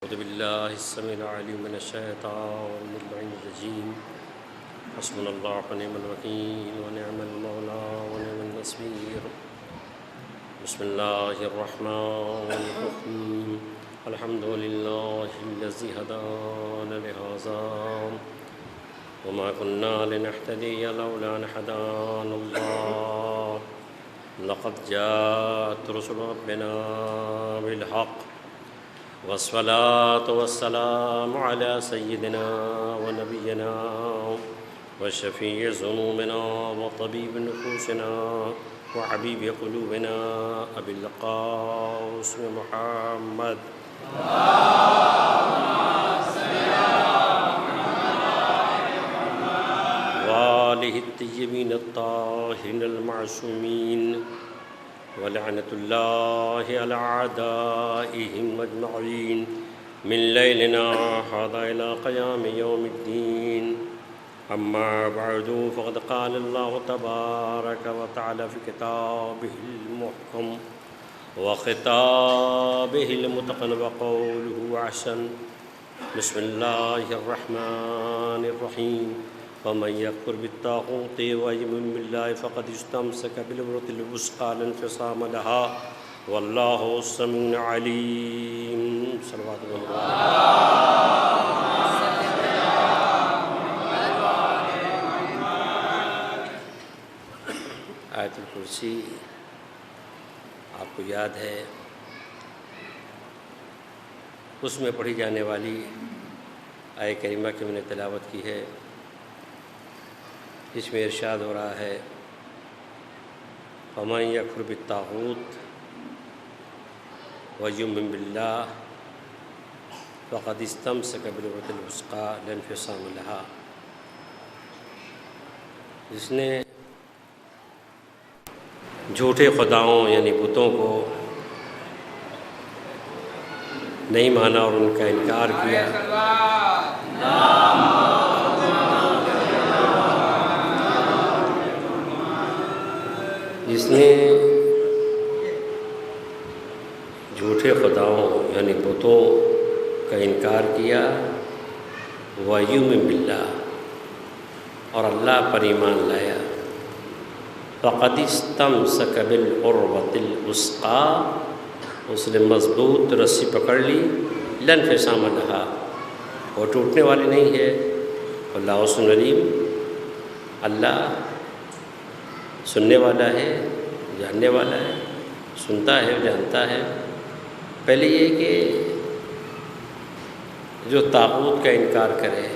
أعوذ بالله السميع العليم من الشيطان اللعين الرجيم. حسبنا الله ونعم الوكيل ونعم المولى ونعم النصير. بسم الله الرحمن الرحيم. الحمد لله الذي هدانا لهذا وما كنا لنهتدي لولا أن هدانا الله. لقد جاءت رسل ربنا بالحق والصلاة والسلام على سيدنا ونبينا وشفيع ذنوبنا وطبيب نفوسنا وحبيب قلوبنا أبي القاسم محمد وآله الطيبين الطاهرين المعصومين ولعنة الله على أعدائهم أجمعين من ليلنا هذا إلى قيام يوم الدين. أما بعد فقد قال الله تبارك وتعالى في كتابه المحكم وخطابه المتقن وقوله أحسن. بسم الله الرحمن الرحيم. ومن يكفر بالطاغوت ويؤمن بالله فقد استمسك بالعروة الوثقى لا انفصام لها والله سميع عليم. صلوات اللہ. آیت الکرسی آپ کو یاد ہے، اس میں پڑھی جانے والی آیت کریمہ کی میں نے تلاوت کی ہے. اس میں ارشاد ہو رہا ہے فَمَن يَكْفُرْ بِالطَّاغُوتِ وَيُؤْمِن بِاللَّهِ فَقَدِ اسْتَمْسَكَ بِالْعُرْوَةِ الْوُثْقَىٰ لَا انفصام لَهَا. جس نے جھوٹے خداؤں یعنی بتوں کو نہیں مانا اور ان کا انکار کیا، جس نے جھوٹے خداؤں یعنی بتوں کا انکار کیا، وَيُؤْمِن بِاللَّهِ اور اللہ پر ایمان لایا، فَقَدِ اسْتَمْسَكَ بِالْعُرْوَةِ الْوُثْقَىٰ اس نے مضبوط رسی پکڑ لی، لَا انفصام لَهَا وہ ٹوٹنے والی نہیں ہے. اللہ سميع عليم، اللہ سننے والا ہے، جاننے والا ہے، سنتا ہے، جانتا ہے. پہلے یہ کہ جو طاغوت کا انکار کرے،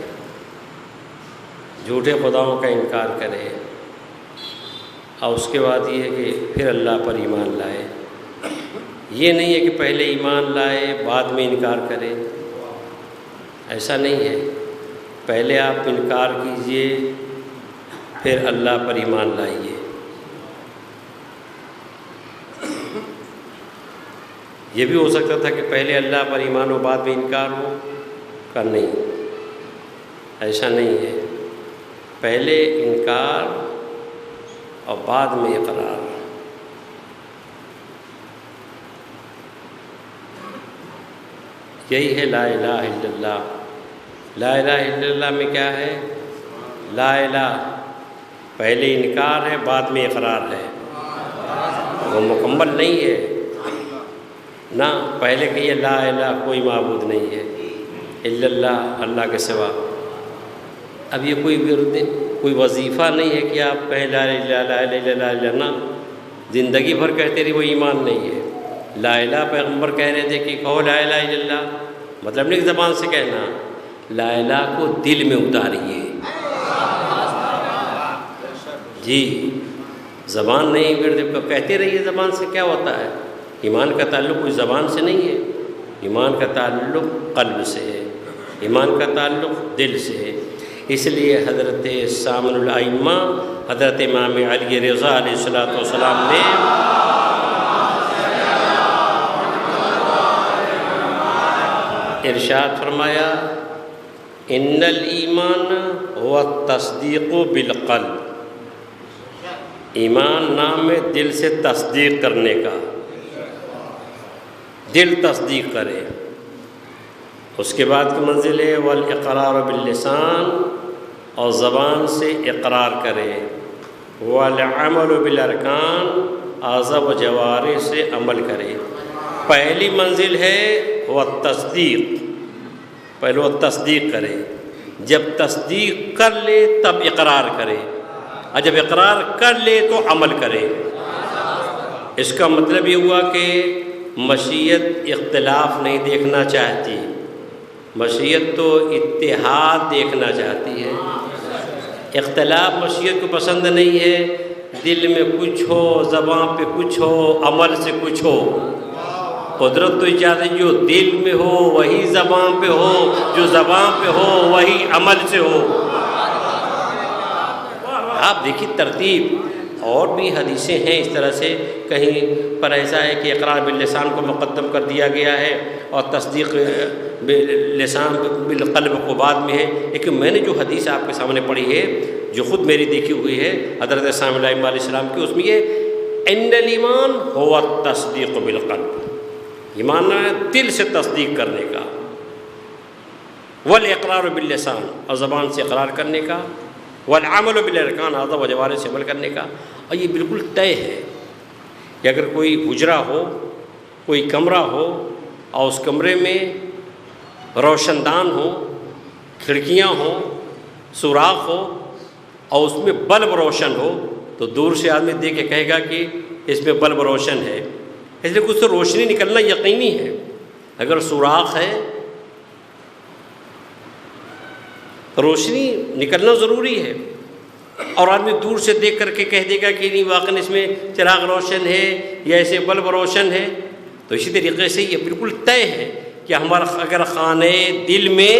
جھوٹے خداؤں کا انکار کرے، اور اس کے بعد یہ ہے کہ پھر اللہ پر ایمان لائے. یہ نہیں ہے کہ پہلے ایمان لائے بعد میں انکار کرے، ایسا نہیں ہے. پہلے آپ انکار کیجئے پھر اللہ پر ایمان لائیے. یہ بھی ہو سکتا تھا کہ پہلے اللہ پر ایمان ہو بعد میں انکار ہو، کر نہیں، ایسا نہیں ہے. پہلے انکار اور بعد میں اقرار. یہی ہے لا الہ الا اللہ. لا الہ الا اللہ میں کیا ہے؟ لا الہ پہلے انکار ہے بعد میں اقرار ہے. وہ مکمل نہیں ہے نہ. پہلے کہیے لا الہ کوئی معبود نہیں ہے الا اللہ، اللہ کے سوا. اب یہ کوئی ورد، کوئی وظیفہ نہیں ہے کہ آپ کہیں لا الہ الا اللہ نہ زندگی بھر کہتے رہے، وہ ایمان نہیں ہے. لا الہ پیغمبر کہہ رہے تھے کہ کہو لا الہ الا اللہ، مطلب نہیں زبان سے کہنا، لا الہ کو دل میں اتاریے. جی زبان نہیں، ورد کہتے رہیے. زبان سے کیا ہوتا ہے؟ ایمان کا تعلق کوئی زبان سے نہیں ہے، ایمان کا تعلق قلب سے ہے، ایمان کا تعلق دل سے ہے. اس لیے حضرت سامن الائمہ حضرت امام علی رضا علیہ السلام نے ارشاد فرمایا ان الایمان هو التصدیق بالقلب. ایمان نام ہے دل سے تصدیق کرنے کا. دل تصدیق کرے. اس کے بعد کی منزل ہے والاقرار باللسان، اور زبان سے اقرار کرے، والعمل بالارکان، اعضاء و جوارح سے عمل کرے۔ پہلی منزل ہے وہ تصدیق، پہلے وہ تصدیق کرے، جب تصدیق کر لے تب اقرار کرے، اور جب اقرار کر لے تو عمل کرے۔ اس کا مطلب یہ ہوا کہ مشیت اختلاف نہیں دیکھنا چاہتی، مشیت تو اتحاد دیکھنا چاہتی ہے۔ اختلاف مشیت کو پسند نہیں ہے، دل میں کچھ ہو، زبان پہ کچھ ہو، عمل سے کچھ ہو۔ قدرت تو چاہتے جو دل میں ہو وہی زبان پہ ہو، جو زبان پہ ہو وہی عمل سے ہو۔ آپ دیکھیے ترتیب، اور بھی حدیثیں ہیں اس طرح سے، کہیں پر ایسا ہے کہ اقرار باللسان کو مقدم کر دیا گیا ہے اور تصدیق باللسان بالقلب کو بعد میں ہے۔ لیکن میں نے جو حدیث آپ کے سامنے پڑھی ہے، جو خود میری دیکھی ہوئی ہے حضرت ثانی علیہ السلام کی، اس میں یہ ان الایمان هو التصدیق بالقلب، ایمان دل سے تصدیق کرنے کا، والاقرار باللسان، اور زبان سے اقرار کرنے کا، والعمل بالارکان، اعضاء و جوارح سے عمل کرنے کا۔ اور یہ بالکل طے ہے کہ اگر کوئی حجرہ ہو، کوئی کمرہ ہو، اور اس کمرے میں روشن دان ہو، کھڑکیاں ہوں، سوراخ ہو، اور اس میں بلب روشن ہو، تو دور سے آدمی دیکھ کے کہے گا کہ اس میں بلب روشن ہے، اس لیے کچھ تو روشنی نکلنا یقینی ہے۔ اگر سوراخ ہے روشنی نکلنا ضروری ہے، اور آدمی دور سے دیکھ کر کے کہہ دے گا کہ نہیں واقعی اس میں چراغ روشن ہے یا ایسے بلب روشن ہے۔ تو اسی طریقے سے یہ بالکل طے ہے کہ ہمارا اگر خانے دل میں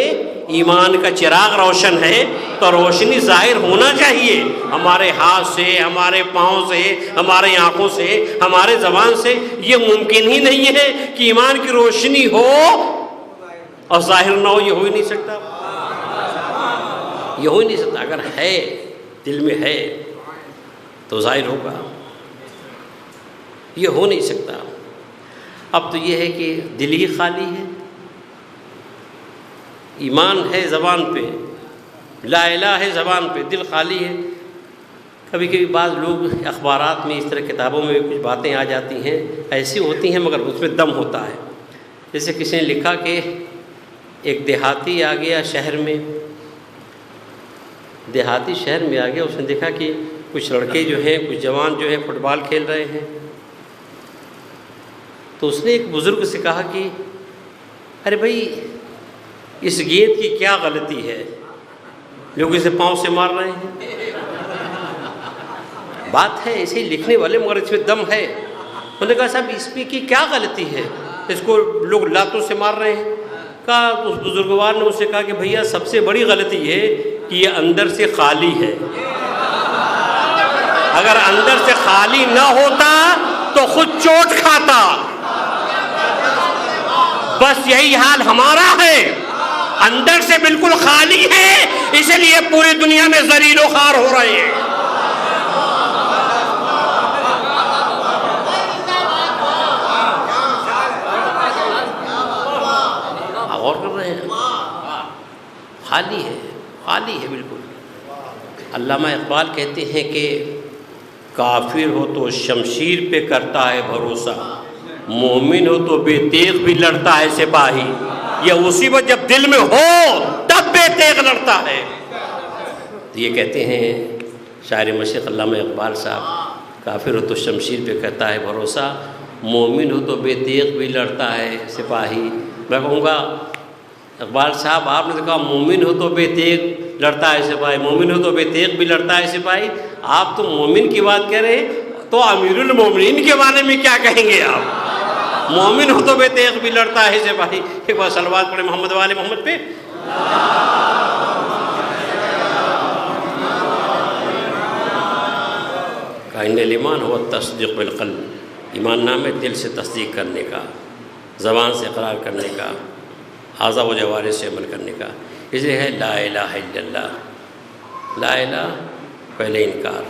ایمان کا چراغ روشن ہے تو روشنی ظاہر ہونا چاہیے، ہمارے ہاتھ سے، ہمارے پاؤں سے، ہمارے آنکھوں سے، ہمارے زبان سے۔ یہ ممکن ہی نہیں ہے کہ ایمان کی روشنی ہو اور ظاہر نہ ہو، یہ ہو ہی نہیں سکتا، یہ ہو ہی نہیں سکتا۔ اگر ہے، دل میں ہے تو ظاہر ہوگا، یہ ہو نہیں سکتا۔ اب تو یہ ہے کہ دل ہی خالی ہے، ایمان ہے زبان پہ، لا الہ ہے زبان پہ، دل خالی ہے۔ کبھی کبھی بعض لوگ اخبارات میں، اس طرح کتابوں میں کچھ باتیں آ جاتی ہیں، ایسی ہوتی ہیں مگر اس میں دم ہوتا ہے۔ جیسے کسی نے لکھا کہ ایک دیہاتی آ گیا شہر میں، دیہاتی شہر میں آ گیا، اس نے دیکھا کہ کچھ لڑکے جو ہیں، کچھ جوان جو ہیں فٹ بال کھیل رہے ہیں۔ تو اس نے ایک بزرگ سے کہا کہ ارے بھائی اس گیند کی کیا غلطی ہے، لوگ اسے پاؤں سے مار رہے ہیں۔ بات ہے ایسے ہی لکھنے والے، مگر اس میں دم ہے۔ انہوں نے کہا صاحب اس میں کی کیا غلطی ہے، اس کو لوگ لاتوں سے مار رہے ہیں۔ کہا اس بزرگوار نے اسے کہا کہ بھیا سب سے بڑی غلطی ہے کہ یہ اندر سے خالی ہے، اگر اندر سے خالی نہ ہوتا تو خود چوٹ کھاتا۔ بس یہی حال ہمارا ہے، اندر سے بالکل خالی ہے، اس لیے پوری دنیا میں ذلیل و خوار ہو رہے ہیں۔ غور کر رہے ہیں، خالی ہے، خالی ہے بالکل۔ علامہ اقبال کہتے ہیں کہ کافر ہو تو شمشیر پہ کرتا ہے بھروسہ، مومن ہو تو بے تیغ بھی لڑتا ہے سپاہی۔ یہ اسی وقت جب دل میں ہو تب بے تیغ لڑتا ہے۔ تو یہ کہتے ہیں شاعر مشرق علامہ اقبال صاحب، کافر ہو تو شمشیر پہ کرتا ہے بھروسہ، مومن ہو تو بے تیغ بھی لڑتا ہے سپاہی۔ میں کہوں گا اقبال صاحب آپ نے تو کہا مومن ہو تو بے تیغ لڑتا ہے سپاہی، مومن ہو تو بے تیغ بھی لڑتا ہے سپاہی، آپ تو مومن کی بات کہہ رہے ہیں، تو امیر المومنین کے بارے میں کیا کہیں گے آپ؟ مومن ہو تو بے تیغ بھی لڑتا ہے سپاہی۔ ایک بار صلوات پڑھیں محمد والے محمد پہ۔ ان الایمان هو التصدیق بالقلب، ایمان نام ہے دل سے تصدیق کرنے کا، زبان سے اقرار کرنے کا، اعضاء و جوارح سے عمل کرنے کا۔ اس لیے ہے لا الہ الا اللہ، لا الہ پہلے انکار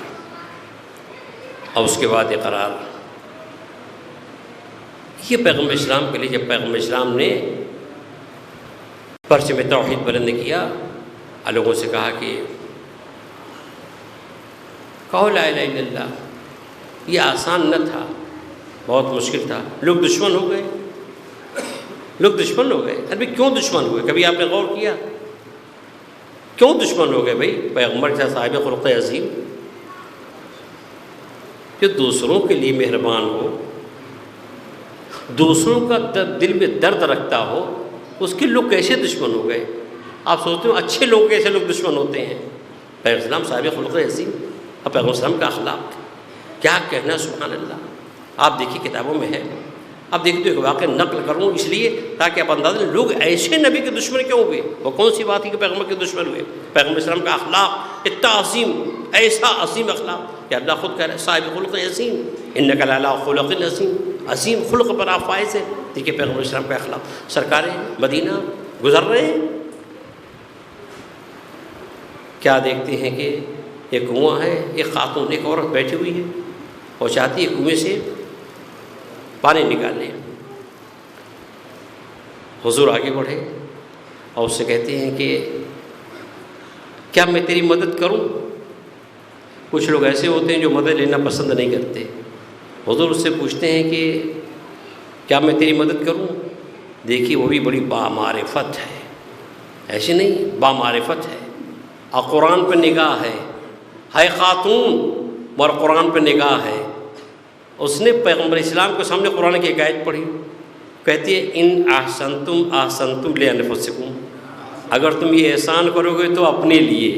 اور اس کے بعد اقرار۔ یہ پیغمبر اسلام کے لیے، جب پیغمبر اسلام نے پرچم توحید بلند کیا، لوگوں سے کہا کہ کہو لا الہ الا اللہ۔ یہ آسان نہ تھا، بہت مشکل تھا۔ لوگ دشمن ہو گئے، لوگ دشمن ہو گئے۔ ابھی کیوں دشمن ہوئے؟ کبھی آپ نے غور کیا کیوں دشمن ہو گئے؟ بھائی پیغمبر کے صاحب خلق عظیم جو دوسروں کے لیے مہربان ہو، دوسروں کا دل میں درد رکھتا ہو، اس کے لوگ کیسے دشمن ہو گئے؟ آپ سوچتے ہو اچھے لوگ کیسے لوگ دشمن ہوتے ہیں؟ پیغمبر اسلام صاحب خلق عظیم اور پیغمبر اسلام کا اخلاق کیا کہنا، سبحان اللہ۔ آپ دیکھیے کتابوں میں ہے، اب دیکھتے ایک واقعہ نقل کروں اس لیے تاکہ آپ اندازہ لیں لوگ ایسے نبی کے دشمن کیوں ہوئے، وہ کون سی بات ہے کہ پیغمبر کے دشمن ہوئے؟ پیغمبر اسلام کا اخلاق اتنا عظیم، ایسا عظیم اخلاق کہ اللہ خود کہہ رہے صاحب خلق عظیم انک لعلی خلق عظیم، عظیم خلق پر آپ فائز ہیں۔ دیکھیے پیغمبر اسلام کا اخلاق، سرکار مدینہ گزر رہے ہیں، کیا دیکھتے ہیں کہ ایک کنواں ہے، ایک خاتون ایک عورت بیٹھی ہوئی ہے اور چاہتی ہے کنویں سے پانی نکالے۔ حضور آگے بڑھے اور اس سے کہتے ہیں کہ کیا میں تیری مدد کروں؟ کچھ لوگ ایسے ہوتے ہیں جو مدد لینا پسند نہیں کرتے۔ حضور اس سے پوچھتے ہیں کہ کیا میں تیری مدد کروں؟ دیکھیے وہ بھی بڑی بامعرفت ہے، ایسی نہیں، بامعرفت ہے اور قرآن پہ نگاہ ہے خاتون اور قرآن پہ نگاہ ہے۔ اس نے پیغمبر اسلام کے سامنے قرآن کی ایک آیت پڑھی، کہتی ہے ان احسنتم احسنتم لانفسکم، اگر تم یہ احسان کرو گے تو اپنے لیے،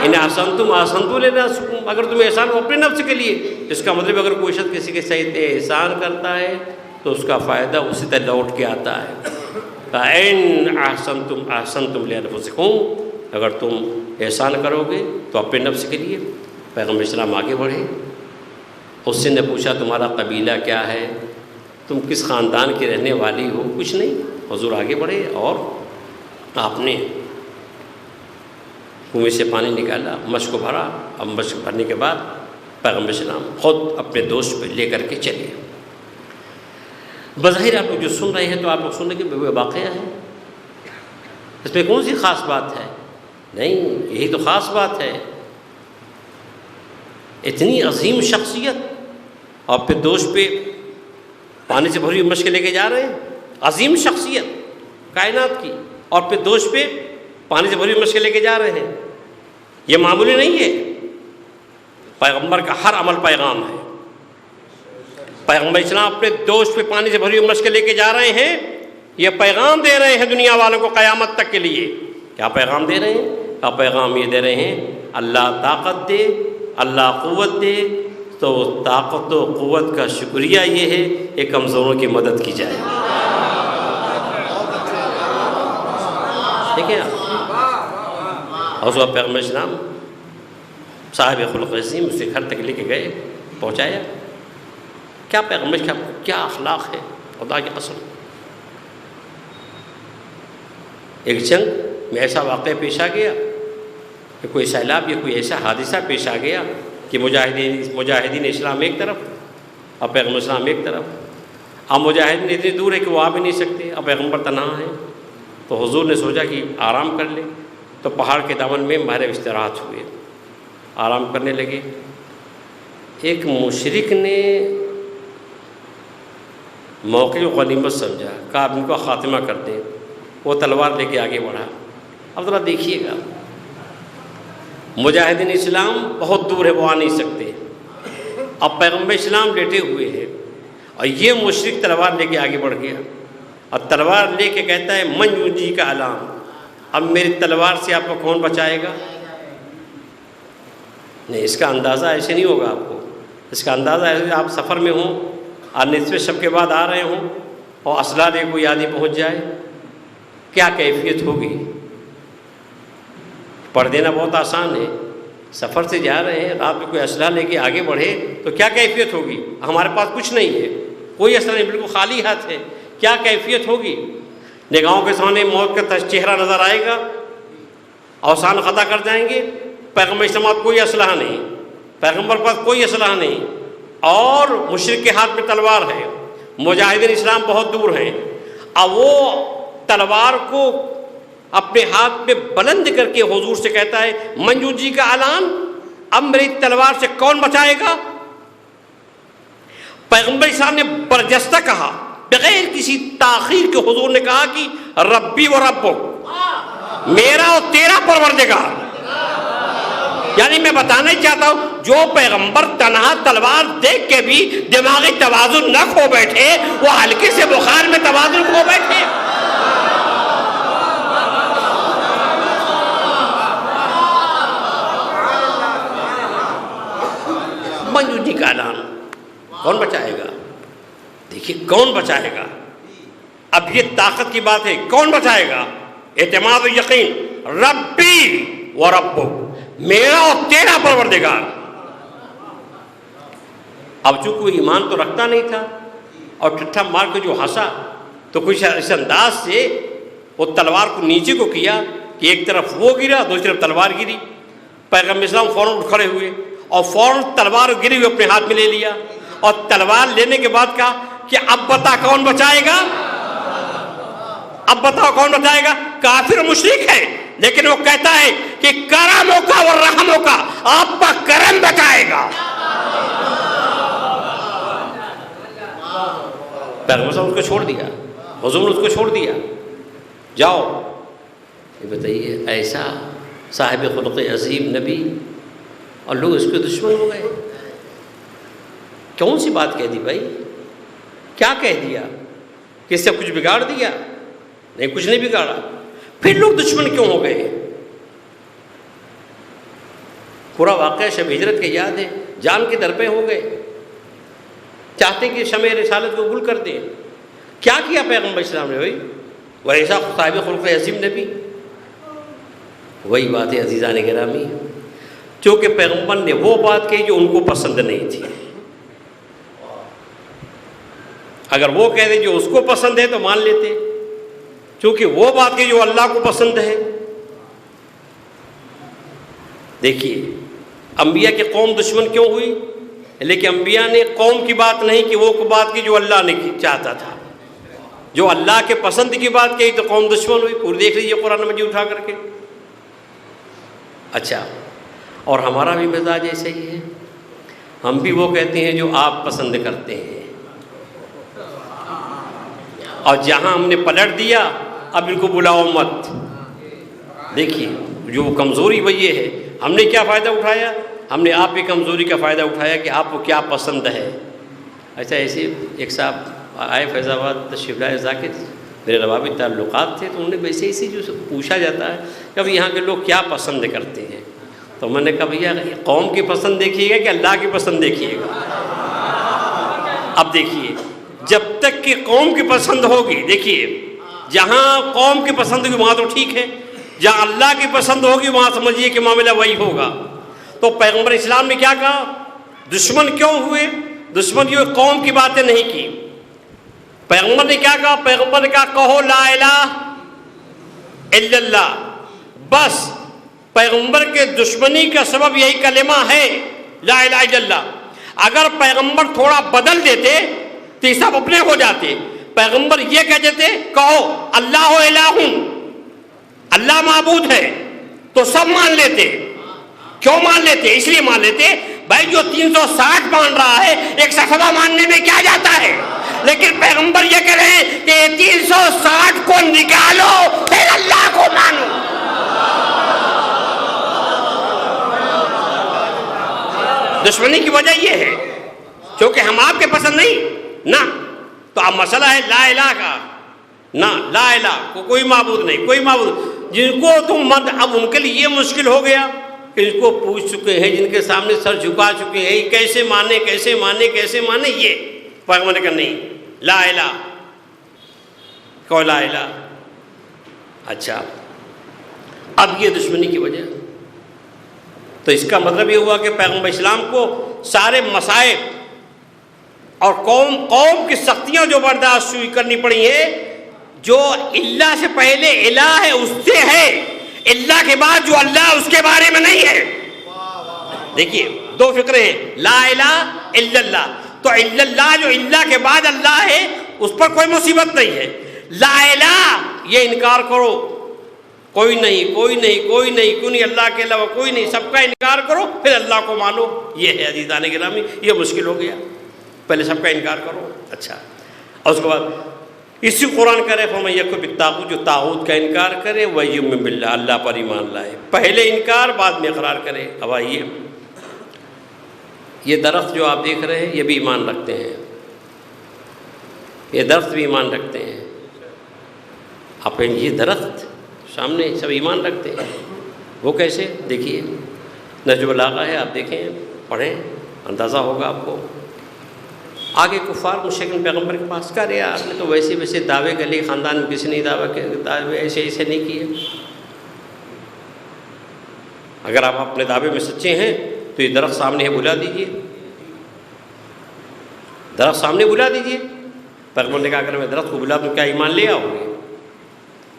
ان احسنتم احسنتم لانفسکم، اگر تم احسان کرو اپنے نفس کے لیے۔ اس کا مطلب اگر کوئی شخص کسی کے ساتھ احسان کرتا ہے تو اس کا فائدہ اسی طرح لوٹ کے آتا ہے۔ ان احسنتم احسنتم لانفسکم، اگر تم احسان کرو گے تو اپنے نفس کے لیے۔ پیغمبر اسلام آگے بڑھے، اس سے نے پوچھا تمہارا قبیلہ کیا ہے، تم کس خاندان کی رہنے والی ہو؟ کچھ نہیں۔ حضور آگے بڑھے اور آپ نے کنویں سے پانی نکالا، مشک کو بھرا، اب مشک بھرنے کے بعد پیغمبر اسلام خود اپنے دوست پہ لے کر کے چلے۔ بظاہر آپ لوگ جو سن رہے ہیں تو آپ لوگ سننے کے واقعہ ہے، اس میں کون سی خاص بات ہے؟ نہیں، یہی تو خاص بات ہے۔ اتنی عظیم شخصیت اور پھر دوست پہ پانی سے بھری مشق لے کے جا رہے ہیں، عظیم شخصیت کائنات کی، اور پھر دوست پہ پانی سے بھری مشق لے کے جا رہے ہیں، یہ معمولی نہیں ہے۔ پیغمبر کا ہر عمل پیغام ہے۔ پیغمبر اسلام اپنے دوست پہ پانی سے بھری مشق لے کے جا رہے ہیں، یہ پیغام دے رہے ہیں دنیا والوں کو قیامت تک کے لیے۔ کیا پیغام دے رہے ہیں؟ کیا پیغام یہ دے رہے ہیں اللہ طاقت دے، اللہ قوت دے، تو طاقت و قوت کا شکریہ یہ ہے کہ کمزوروں کی مدد کی جائے۔ ٹھیک ہے، اور اس وقت پیغمبر اسلام صاحب خلق عظیم اسے گھر تک لے کے گئے، پہنچایا۔ کیا پیغمبر کا کیا اخلاق ہے، خدا کی قسم۔ ایک جنگ میں ایسا واقعہ پیش آ گیا کہ کوئی سیلاب یا کوئی ایسا حادثہ پیش آ گیا کہ مجاہدین اسلام ایک طرف اور پیغمبر اسلام ایک طرف۔ اب مجاہدین اتنی دور ہے کہ وہ آ بھی نہیں سکتے، اب پیغمبر تنہا ہے۔ تو حضور نے سوچا کہ آرام کر لے، تو پہاڑ کے دامن میں محرم استراحت ہوئے، آرام کرنے لگے۔ ایک مشرک نے موقع کو غنیمت سمجھا، کہا اب ان کو خاتمہ کر دیں، وہ تلوار لے کے آگے بڑھا۔ اب ذرا دیکھیے گا، مجاہدین اسلام بہت دور ہے، وہ آ نہیں سکتے، اب پیغمبر اسلام لیٹے ہوئے ہیں اور یہ مشرک تلوار لے کے آگے بڑھ گیا اور تلوار لے کے کہتا ہے من یونجی کا علام، اب میری تلوار سے آپ کو کون بچائے گا؟ نہیں، اس کا اندازہ ایسے نہیں ہوگا آپ کو، اس کا اندازہ ایسے آپ سفر میں ہوں اور نصف شب کے بعد آ رہے ہوں اور اسلحہ لے کوئی آدمی پہنچ جائے، کیا کیفیت ہوگی؟ پڑھ دینا بہت آسان ہے، سفر سے جا رہے ہیں، رات میں کوئی اسلحہ لے کے آگے بڑھے تو کیا کیفیت ہوگی؟ ہمارے پاس کچھ نہیں ہے، کوئی اسلحہ نہیں، بالکل خالی ہاتھ ہے، کیا کیفیت ہوگی؟ نگاہوں کے سامنے موت کا چہرہ نظر آئے گا، اوسان خطا کر جائیں گے۔ پیغمبر اسلام کوئی اسلحہ نہیں، پیغمبر پاس کوئی اسلحہ نہیں، اور مشرک کے ہاتھ میں تلوار ہے، مجاہدین اسلام بہت دور ہیں، اب وہ تلوار کو اپنے ہاتھ میں بلند کر کے حضور سے کہتا ہے منجو جی کا اعلان، اب میری تلوار سے کون بچائے گا؟ پیغمبر صاحب نے برجستہ کہا، بغیر کسی تاخیر کے حضور نے کہا کہ ربی و ربک، میرا اور تیرا پروردگار۔ یعنی میں بتانا چاہتا ہوں جو پیغمبر تنہا تلوار دیکھ کے بھی دماغی توازن نہ کھو بیٹھے، وہ ہلکے سے بخار میں توازن کھو بیٹھے۔ منجو جی کا اعلان کون بچائے گا؟ دیکھیے کون بچائے گا؟ اب یہ طاقت کی بات ہے، کون بچائے گا؟ اعتماد و یقین، ربی و ربک، میرا اور تیرا پروردگار۔ اب چونکہ وہ ایمان تو رکھتا نہیں تھا اور ٹھٹھا مار کے جو ہنسا تو کچھ اس انداز سے وہ تلوار کو نیچے کو کیا کہ ایک طرف وہ گرا، دوسری طرف تلوار گری۔ پیغمبر اسلام فوراً اٹھ کھڑے ہوئے اور فوراً تلوار گری ہوئی اپنے ہاتھ میں لے لیا، اور تلوار لینے کے بعد کہا کہ اب بتا کون بچائے گا؟ اب بتاؤ کون بچائے گا؟ کافر و مشرک ہے، لیکن وہ کہتا ہے کہ کرموں کا اور رحموں کا، آپ کا کرم بچائے گا۔ پیغمبر صاحب اس کو چھوڑ دیا، حضور نے اس کو چھوڑ دیا، جاؤ۔ یہ بتائیے ایسا صاحب خلق عظیم نبی اور لوگ اس کے دشمن ہو گئے۔ کون سی بات کہہ دی بھائی؟ کیا کہہ دیا کہ اس سے کچھ بگاڑ دیا؟ نہیں، کچھ نہیں بگاڑا، پھر لوگ دشمن کیوں ہو گئے؟ پورا واقعہ شب ہجرت کے یاد ہے، جان کے در پہ ہو گئے، چاہتے کہ شمع رسالت کو گل کر دیں۔ کیا کیا پیغمبر اسلام نے بھائی؟ وہ ایسا صاحب خلق عظیم نبی۔ وہی بات ہے عزیزان گرامی، چونکہ پیغمبر نے وہ بات کہی جو ان کو پسند نہیں تھی۔ اگر وہ کہہ دیں جو اس کو پسند ہے تو مان لیتے، چونکہ وہ بات کہی جو اللہ کو پسند ہے۔ دیکھیے انبیاء کی قوم دشمن کیوں ہوئی؟ لیکن انبیاء نے قوم کی بات نہیں کی، وہ بات کی جو اللہ نے چاہتا تھا۔ جو اللہ کے پسند کی بات کہی تو قوم دشمن ہوئی۔ پوری دیکھ لیجیے قرآن مجید اٹھا کر کے۔ اچھا، اور ہمارا بھی مزاج ایسا ہی ہے، ہم بھی وہ کہتے ہیں جو آپ پسند کرتے ہیں، اور جہاں ہم نے پلٹ دیا اب ان کو بلاؤ مت۔ دیکھیے جو کمزوری وہ یہ ہے، ہم نے کیا فائدہ اٹھایا؟ ہم نے آپ کی کمزوری کا فائدہ اٹھایا کہ آپ کو کیا پسند ہے۔ اچھا، ایسے ایک صاحب آئے فیض آباد تشریف لائے ذاکر، میرے روابط تعلقات تھے، تو انہوں نے ویسے اسی جو پوچھا جاتا ہے کہ اب یہاں کے لوگ کیا پسند کرتے ہیں، تو میں نے کہا بھیا قوم کی پسند دیکھیے گا کہ اللہ کی پسند دیکھیے گا؟ اب دیکھیے جب تک کہ قوم کی پسند ہوگی، دیکھیے جہاں قوم کی پسند ہوگی وہاں تو ٹھیک ہے، جہاں اللہ کی پسند ہوگی وہاں سمجھیے کہ معاملہ وہی ہوگا۔ تو پیغمبر اسلام نے کیا کہا؟ دشمن کیوں ہوئے؟ دشمن یہ قوم کی باتیں نہیں کی۔ پیغمبر نے کیا کہا؟ پیغمبر نے کہا کہو لا الہ الا اللہ۔ بس پیغمبر کے دشمنی کا سبب یہی کلمہ ہے، لا الہ الا اللہ۔ اگر پیغمبر تھوڑا بدل دیتے تو یہ سب اپنے ہو جاتے۔ پیغمبر یہ کہہ دیتے کہو اللہ الہ، اللہ معبود ہے، تو سب مان لیتے۔ کیوں مان لیتے؟ اس لیے مان لیتے بھائی جو 360 مان رہا ہے 160 ماننے میں کیا جاتا ہے؟ لیکن پیغمبر یہ کہہ رہے ہیں کہ 360 کو نکالو پھر اللہ کو مانو۔ دشمنی کی وجہ یہ ہے کیونکہ ہم آپ کے پسند نہیں نا، تو اب مسئلہ ہے لا الہ کا نا، لا الہ کو کوئی معبود نہیں، کوئی معبود جن کو تم مت، اب ان کے لیے یہ مشکل ہو گیا کہ ان کو پوچھ چکے ہیں، جن کے سامنے سر جھکا چکے ہیں، کیسے مانے کیسے مانے کیسے مانے؟ یہ پیغمبر نے کہا نہیں، لا الہ کو لا الہ۔ اچھا، اب یہ دشمنی کی وجہ، تو اس کا مطلب یہ ہوا کہ پیغمبر اسلام کو سارے مصائب اور قوم کی سختیاں جو برداشت کرنی پڑی ہیں، جو اللہ سے پہلے الہ ہے اس سے ہے، اللہ کے بعد جو اللہ اس کے بارے میں نہیں ہے۔ دیکھیے دو فکرے ہیں، لا الہ الا اللہ، تو الا اللہ جو اللہ کے بعد اللہ ہے اس پر کوئی مصیبت نہیں ہے۔ لا الہ یہ انکار کرو، کوئی نہیں کوئی نہیں کوئی نہیں، کیوں نہیں، اللہ کے علاوہ کوئی نہیں، سب کا انکار کرو پھر اللہ کو مانو. یہ ہے عزیزان گرامی، یہ مشکل ہو گیا. پہلے سب کا انکار کرو. اچھا، اور اس کے بعد اسی قرآن کرے فمن یکفر بالطاغوت، جو طاغوت کا انکار کرے ویؤمن باللہ، اللہ پر ایمان لائے. پہلے انکار بعد میں اقرار کرے. اب آئیے، یہ درخت جو آپ دیکھ رہے ہیں یہ بھی ایمان رکھتے ہیں، یہ درخت بھی ایمان رکھتے ہیں. آپ یہ درخت سامنے سب ایمان رکھتے ہیں. وہ کیسے؟ دیکھیے نہج البلاغہ ہے، آپ دیکھیں پڑھیں اندازہ ہوگا آپ کو. آگے کفار مشرکین پیغمبر کے پاس کہا رہے آپ نے تو ویسے ویسے دعوے کر لیے، خاندان میں کسی نے دعوے ایسے ایسے نہیں کیے. اگر آپ اپنے دعوے میں سچے ہیں تو یہ درخت سامنے ہے، بلا دیجیے، درخت سامنے بلا دیجیے. پیغمبر نے کہا اگر میں درخت کو بلا دوں کیا ایمان لے آؤ گے؟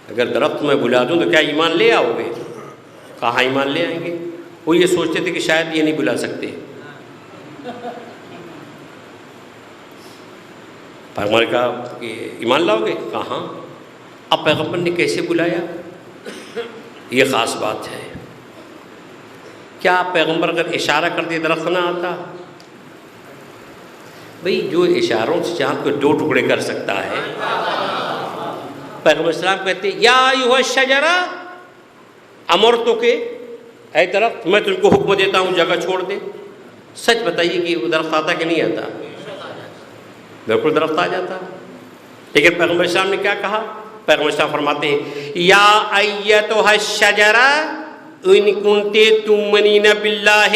اگر درخت میں بلا دوں تو کیا ایمان لے آؤ گے؟ کہاں ایمان لے آئیں گے؟ وہ یہ سوچتے تھے کہ شاید یہ نہیں بلا سکتے. پیغمبر نے کہا کہ ایمان لاؤ گے؟ کہاں. اب پیغمبر نے کیسے بلایا؟ یہ خاص بات ہے. کیا پیغمبر اگر اشارہ کر دے درخت نہ آتا؟ بھئی جو اشاروں سے چاند کو دو ٹکڑے کر سکتا ہے. پیغمبر اسلام کہتے ہیں یا ایھا الشجرہ امرتک، اے درخت میں تم کو حکم دیتا ہوں جگہ چھوڑ دے. سچ بتائیے کہ وہ درخت آتا کہ نہیں آتا؟ بالکل درخت آ جاتا. لیکن پیغمبر اسلام نے کیا کہا؟ پیغمبر اسلام فرماتے ہیں یا ایتھا الشجرہ ان کنت تؤمنین باللہ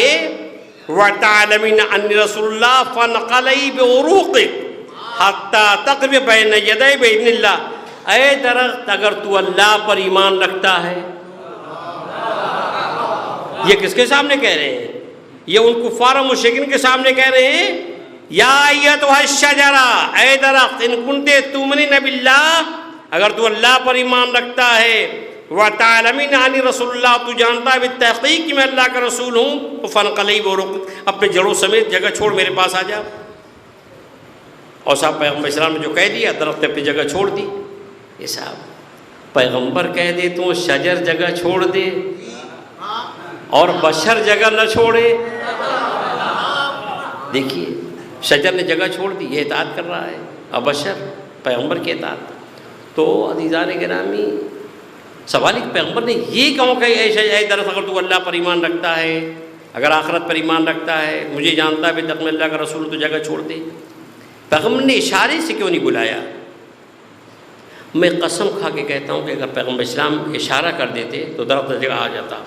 وتعلمین انی رسول اللہ فانقلعی بعروقک حتی تقرب بین یدی باذن اللہ. اے درخت اگر تو اللہ پر ایمان رکھتا ہے، یہ کس کے سامنے کہہ رہے ہیں؟ یہ ان کفار و مشرکین کے سامنے کہہ رہے ہیں یا ایتھا الشجرہ، اے درخت ان کنت تؤمنین باللہ، اگر تو اللہ پر ایمان رکھتا ہے، وَتَعْلَمِنَ عَنِ رَسُولُ اللَّهِ، تو جانتا ہے بالتحقیق کہ میں اللہ کا رسول ہوں، فَانْقَلِعْ بِعُرُوقِکَ، اپنے جڑوں سمیت جگہ چھوڑ میرے پاس آ جا. اور صاحب پیغمبر اسلام نے جو کہہ دیا، درخت نے اپنی جگہ چھوڑ دی. یہ صاحب پیغمبر کہہ دے تو شجر جگہ چھوڑ دے اور بشر جگہ نہ چھوڑے. دیکھیے شجر نے جگہ چھوڑ دی، یہ اطاعت کر رہا ہے، اور بشر پیغمبر کی اطاعت. تو عزیزان گرامی سوال ایک پیغمبر نے یہ کہوں کہ اے درخت اگر تو اللہ پر ایمان رکھتا ہے، اگر آخرت پر ایمان رکھتا ہے، مجھے جانتا ہے بے تک میں اللہ کا رسول، تو جگہ چھوڑ دے. پیغمبر نے اشارے سے کیوں نہیں بلایا؟ میں قسم کھا کے کہتا ہوں کہ اگر پیغمبر اسلام اشارہ کر دیتے تو درخت جگہ آ جاتا.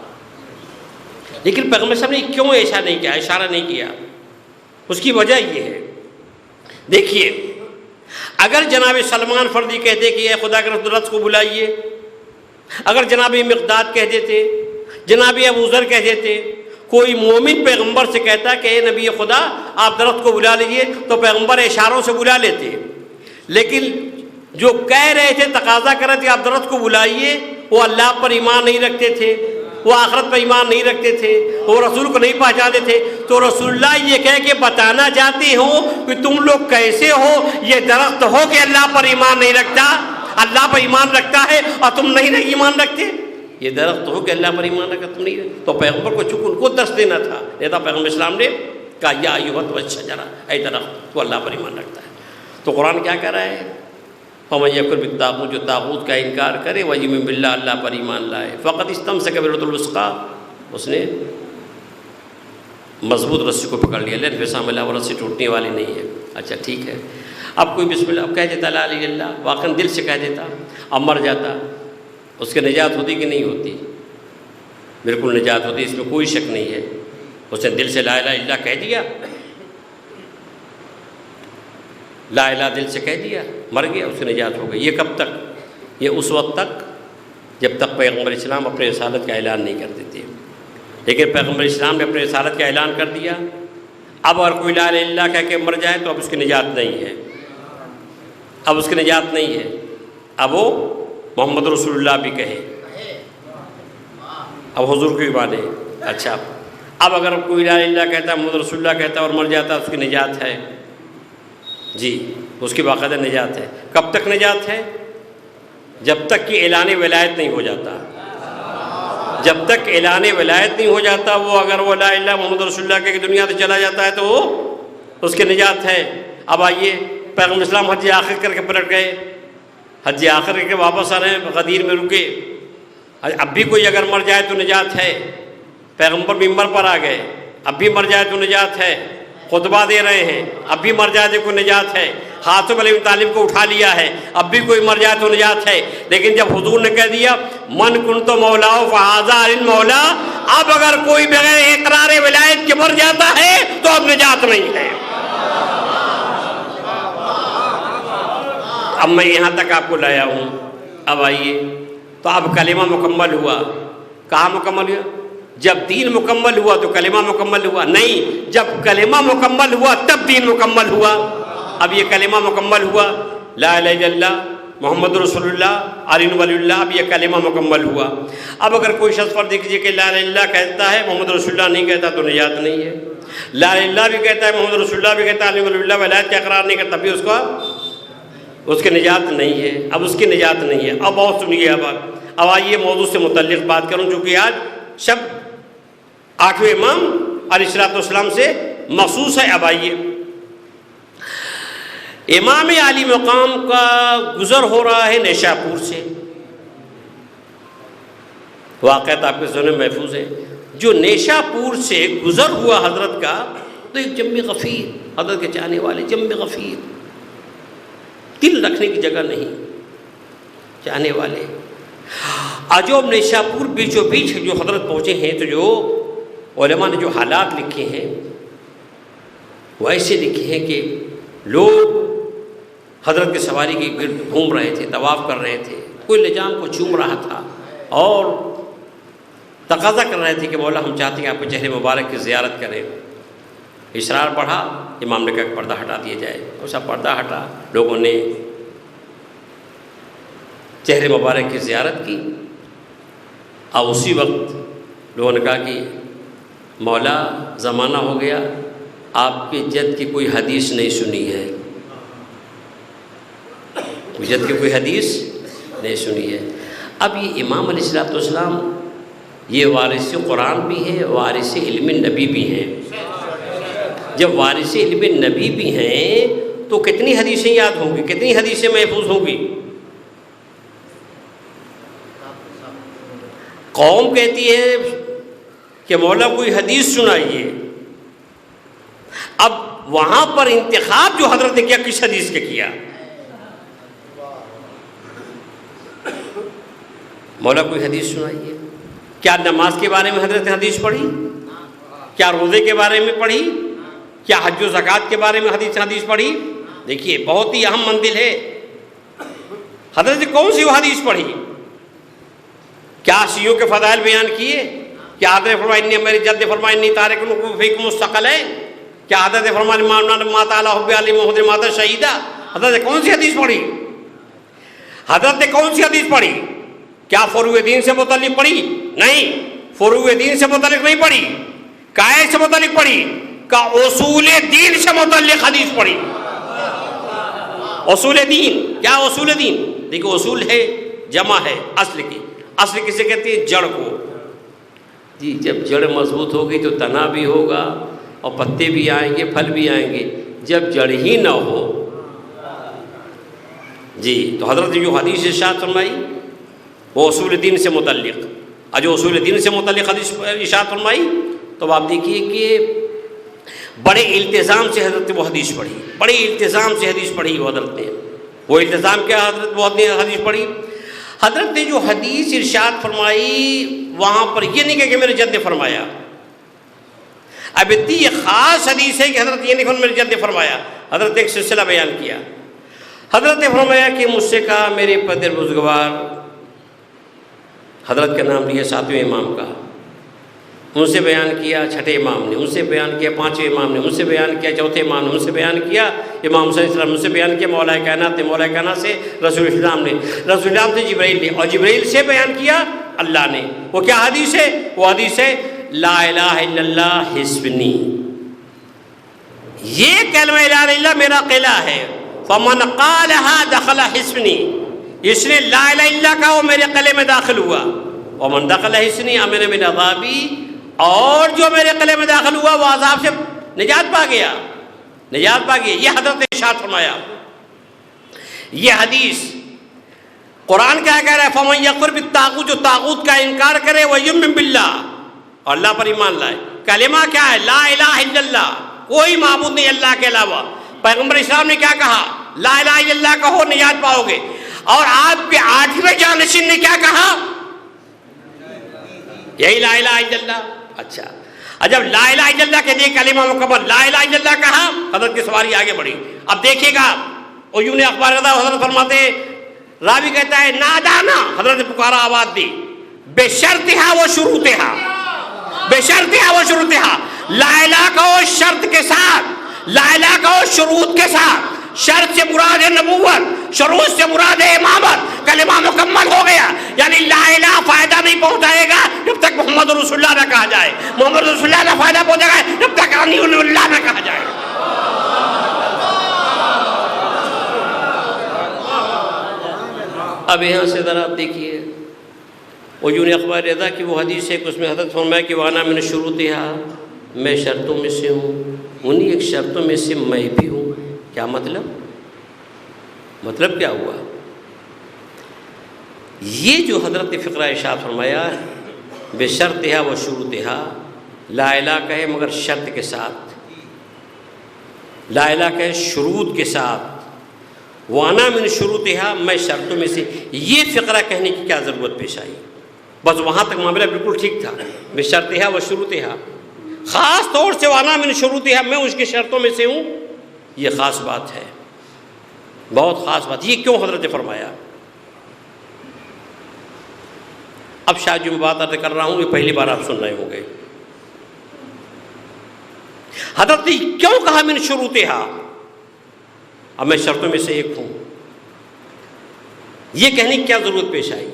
لیکن پیغمبر اسلام نے کیوں ایسا نہیں کیا، اشارہ نہیں کیا؟ اس کی وجہ یہ ہے، دیکھیے اگر جناب سلمان فرضی کہتے کہ اے خدا کے رسول درخت کو بلائیے، اگر جناب مقداد کہہ دیتے، جناب ابو ذر کہہ دیتے، کوئی مومن پیغمبر سے کہتا کہ اے نبی خدا آپ درخت کو بلا لیجئے، تو پیغمبر اشاروں سے بلا لیتے. لیکن جو کہہ رہے تھے، تقاضا کر رہے تھے آپ درخت کو بلائیے، وہ اللہ پر ایمان نہیں رکھتے تھے، وہ آخرت پر ایمان نہیں رکھتے تھے، وہ رسول کو نہیں پہچانتے تھے. تو رسول اللہ یہ کہہ کے بتانا چاہتے ہوں کہ تم لوگ کیسے ہو، یہ درخت ہو کہ اللہ پر ایمان نہیں رکھتا، اللہ پر ایمان رکھتا ہے اور تم نہیں ایمان رکھتے. یہ درخت ہو کہ اللہ پر ایمان رکھتا، تم نہیں رکھتے. تو پیغمبر کو چونکہ ان کو درس دینا تھا، نہیں تھا پیغمبر اسلام نے کہا یا ایھا الشجرہ، اے درخت تو اللہ پر ایمان رکھتا ہے. تو قرآن کیا کہہ رہا ہے؟ فَمَن يَكْفُرْ بِالطَّاغُوتِ، جو طاغوت کا انکار کرے، وَيُؤْمِن بِاللَّهِ، اللہ پر ایمان لائے، فَقَدِ اسْتَمْسَكَ بِالْعُرْوَةِ الْوُثْقَىٰ، اس نے مضبوط رسی کو پکڑ لیا. اللہ فسام اللہ، وہ رسی ٹوٹنے والی نہیں ہے. اچھا ٹھیک ہے. اب کوئی بسم اللہ اب کہہ دیتا لا الہ الا اللہ، واقعاً دل سے کہہ دیتا، اب مر جاتا، اس کی نجات ہوتی کہ نہیں ہوتی؟ بالکل نجات ہوتی، اس میں کوئی شک نہیں ہے. اس نے دل سے لا الہ الا اللہ کہہ دیا، لا الہ دل سے کہہ دیا، مر گیا، اس کی نجات ہو گئی. یہ کب تک؟ یہ اس وقت تک جب تک پیغمبر اسلام اپنے رسالت کا اعلان نہیں کر دیتے. لیکن پیغمبر اسلام نے اپنے رسالت کا اعلان کر دیا. اب اگر کوئی لا الہ الا اللہ کہہ کے مر جائے تو اب اس کی نجات نہیں ہے، اب اس کی نجات نہیں ہے. اب وہ محمد رسول اللہ بھی کہے، اب حضور کو بھی مانے. اچھا اب اگر کوئی لا الہ الا اللہ کہتا ہے، محمد رسول اللہ کہتا ہے اور مر جاتا ہے، اس کی نجات ہے. جی اس کی باقاعدہ نجات ہے. کب تک نجات ہے؟ جب تک کہ اعلان ولایت نہیں ہو جاتا، جب تک اعلان ولایت نہیں ہو جاتا، وہ اگر وہ لا الہ محمد رسول اللہ کے دنیا سے چلا جاتا ہے تو وہ اس کے نجات ہے۔ اب آئیے پیغمبر اسلام حج آخر کر کے پلٹ گئے، حج آخر کر کے واپس آ رہے ہیں، غدیر میں رکے، اب بھی کوئی اگر مر جائے تو نجات ہے، پیغمبر ممبر پر آ گئے، اب بھی مر جائے تو نجات ہے، خطبہ دے رہے ہیں، اب بھی مر جائے تو کوئی نجات ہے، حاتم علیہ طالب کو اٹھا لیا ہے، اب بھی کوئی مر جائے تو نجات ہے۔ لیکن جب حضور نے کہہ دیا من کنت مولاہ فہذا المولا، اب اگر کوئی بغیر اقرار ولایت کے مر جاتا ہے تو اب نجات نہیں ہے۔ اب میں یہاں تک آپ کو لایا ہوں، اب آئیے تو اب کلمہ مکمل ہوا، کہاں مکمل ہوا؟ جب دین مکمل ہوا تو کلمہ مکمل ہوا؟ نہیں، جب کلمہ مکمل ہوا تب دین مکمل ہوا۔ اب یہ کلمہ مکمل ہوا، لا الہ الا اللہ محمد رسول اللہ علی ولی اللہ، اب یہ کلمہ مکمل ہوا۔ اب اگر کوئی شخص پر دیکھیے کہ لا الہ الا اللہ کہتا ہے محمد رسول اللہ نہیں کہتا تو نجات نہیں ہے، لا الہ الا اللہ بھی کہتا ہے محمد رسول اللہ بھی کہتا ہے علی ولی اللہ، ولایت کا اقرار نہیں کرتا بھی اس کی نجات نہیں ہے، اب اس کی نجات نہیں ہے۔ اب اور سنیے، اب آئیے موضوع سے متعلق بات کروں، چونکہ آج شب 8ویں امام علیہ السلام سے مخصوص ہے۔ اب آئیے امام علی مقام کا گزر ہو رہا ہے نیشاپور سے، واقعات آپ کے ذہن میں محفوظ ہے۔ جو نیشاپور سے گزر ہوا حضرت کا تو ایک جم غفیر، حضرت کے چاہنے والے جم غفیر، دل رکھنے کی جگہ نہیں، چاہنے والے عجوب نیشاپور بیچو بیچ جو حضرت پہنچے ہیں، تو جو علماء نے جو حالات لکھے ہیں وہ ایسے لکھے ہیں کہ لوگ حضرت کے سواری کے گرد گھوم رہے تھے، طواف کر رہے تھے، کوئی لجام کو چوم رہا تھا اور تقاضا کر رہے تھے کہ مولا ہم چاہتے ہیں آپ کے چہرے مبارک کی زیارت کریں۔ اصرار بڑھا، امام نے کہا کہ پردہ ہٹا دیا جائے، اسا پردہ ہٹا، لوگوں نے چہرے مبارک کی زیارت کی۔ اب اسی وقت لوگوں نے کہا کہ مولا زمانہ ہو گیا، آپ کے جد کی کوئی حدیث نہیں سنی ہے، جد کی کوئی حدیث نہیں سنی ہے۔ اب یہ امام علیہ السلام یہ وارث قرآن بھی ہے، وارث علم نبی بھی ہیں۔ جب وارث علم نبی بھی ہیں تو کتنی حدیثیں یاد ہوں گی، کتنی حدیثیں محفوظ ہوں گی؟ قوم کہتی ہے کہ مولا کوئی حدیث سنائیے، اب وہاں پر انتخاب جو حضرت نے کیا کس حدیث کے کیا؟ مولا کوئی حدیث سنائیے۔ کیا نماز کے بارے میں حضرت نے حدیث پڑھی؟ کیا روزے کے بارے میں پڑھی؟ کیا حج و زکوٰۃ کے بارے میں حدیث پڑھی؟ دیکھیے بہت ہی اہم منزل ہے، حضرت نے کون سی وہ حدیث پڑھی؟ کیا شیعوں کے فضائل بیان کیے؟ کیا حضرت نے فرمایا میری جد فرمایا انی تارک فیکم الثقلین؟ کیا حضرت نے فرمایا ما تعالی حب علی محمد مات شہیدہ؟ حضرت نے کون سی حدیث پڑھی؟ حضرت نے کون سی حدیث پڑھی؟ کیا فروع دین سے متعلق پڑھی؟ نہیں، فروع دین سے متعلق نہیں پڑھی، قواعد سے متعلق پڑھی، کا اصول دین سے متعلق حدیث پڑھی۔ اصول دین، کیا اصول دین؟ دیکھو اصول ہے جمع ہے اصل کی، اصل کسے کہتے ہیں؟ جڑ کو۔ جی جب جڑ مضبوط ہوگی تو تنا بھی ہوگا اور پتے بھی آئیں گے، پھل بھی آئیں گے۔ جب جڑ ہی نہ ہو، جی تو حضرت نے جو حدیث ارشاد فرمائی وہ اصول دین سے متعلق، اور جو اصول دین سے متعلق حدیث ارشاد فرمائی تو آپ دیکھیے کہ بڑے التزام سے حضرت نے وہ حدیث پڑھی، بڑے التزام سے حدیث پڑھی وہ حضرت نے۔ وہ التزام کیا حضرت وہ حدیث پڑھی؟ حضرت نے جو حدیث ارشاد فرمائی وہاں پر یہ نہیں کہ میرے جد نے فرمایا، اب اتنی یہ خاص حدیث ہے کہ حضرت یہ نہیں کہ میرے جد نے فرمایا، حضرت نے ایک سلسلہ بیان کیا۔ حضرت نے فرمایا کہ مجھ سے کہا میرے پدر بزرگوار، حضرت کا نام لیا 7ویں امام کا، ان سے بیان کیا 6ٹھے امام نے، ان سے بیان کیا 5ویں امام نے، ان سے بیان کیا 4تھے امام نے، ان سے بیان کیا امام حسین السلام، ان سے بیان کیا مولا کائنات نے، مولا کائنات سے رسول اسلام نے، رسول اسلام سے جبرائیل نے، اور جبرائیل سے بیان کیا اللہ نے۔ وہ کیا حدیث ہے؟ وہ حدیث ہے لا الہ الا اللہ حسبنی، یہ کلمہ لا الہ الا اللہ میرا قلعہ ہے، فمن قالها دخل حسبنی، اس نے لا الہ الا اللہ کہا وہ میرے قلعے میں داخل ہوا، ومن دخل حصنی امن من عذابی، اور جو میرے قلعے میں داخل ہوا وہ عذاب سے نجات پا گیا، نجات پا گیا۔ یہ حضرت نے ارشاد فرمایا۔ یہ حدیث قرآن کیا کہہ رہا ہے؟ فمن یکفر بالطاغوت، جو طاغوت کا انکار کرے، ویؤمن باللہ، اور اللہ پر ایمان لائے۔ کلمہ کیا ہے؟ لا الہ الا اللہ، کوئی معبود نہیں اللہ کے علاوہ۔ پیغمبر اسلام نے کیا کہا؟ لا الہ الا اللہ کہو نجات پاؤ گے۔ اور آپ کے 8ویں جانشین نے کیا کہا؟ یہی لا الہ الا اللہ۔ اچھا، جب لا الہ الا اللہ کے لیے کلمہ مکمل لا الہ الا اللہ کہا، حضرت کی سواری آگے بڑھی۔ اب دیکھیے گا عیون اخبار رضا حضرت فرماتے ہیں، راوی کہتا ہے نادانا، حضرت نے پکارا آواز دی، بشرطہا و شروطہا، بشرطہا و شروطہا، لا الہ کہو شرط کے ساتھ، لا الہ کہو شروط کے ساتھ۔ شرط سے مراد ہے نبوت، شروط سے مراد ہے امامت۔ کلمہ مکمل ہو گیا، یعنی لا الہ فائدہ نہیں پہنچائے گا جب تک محمد رسول اللہ نہ کہا جائے، محمد رسول اللہ نہ فائدہ پہنچے گا جب تک علی اللہ نہ کہا جائے۔ اب یہاں سے ذرا آپ دیکھیے عیون اخبار رضا کی وہ حدیث ہے کہ اس میں حضرت فرمایا کہ وانا من شروطہا، میں شرطوں میں سے ہوں، انہی ایک شرطوں میں سے میں بھی ہوں۔ کیا مطلب؟ مطلب کیا ہوا؟ یہ جو حضرت نے فقرہ ارشاد فرمایا بشرطہا و شروطہا، لا الہ کہے مگر شرط کے ساتھ، لا الہ کہے شروط کے ساتھ، وانا من شروطہا، میں شرطوں میں سے، یہ فقرہ کہنے کی کیا ضرورت پیش آئی؟ بس وہاں تک معاملہ بالکل ٹھیک تھا، بشرطہا و شروطہا، خاص طور سے وانا من شروطہا، میں اس کی شرطوں میں سے ہوں، یہ خاص بات ہے، بہت خاص بات۔ یہ کیوں حضرت نے فرمایا؟ اب شاید جو میں بات عرض کر رہا ہوں یہ پہلی بار آپ سن رہے ہوں گے۔ حضرت نے کیوں کہا من شروطہا؟ اب میں شرطوں میں سے ایک ہوں، یہ کہنے کی کیا ضرورت پیش آئی؟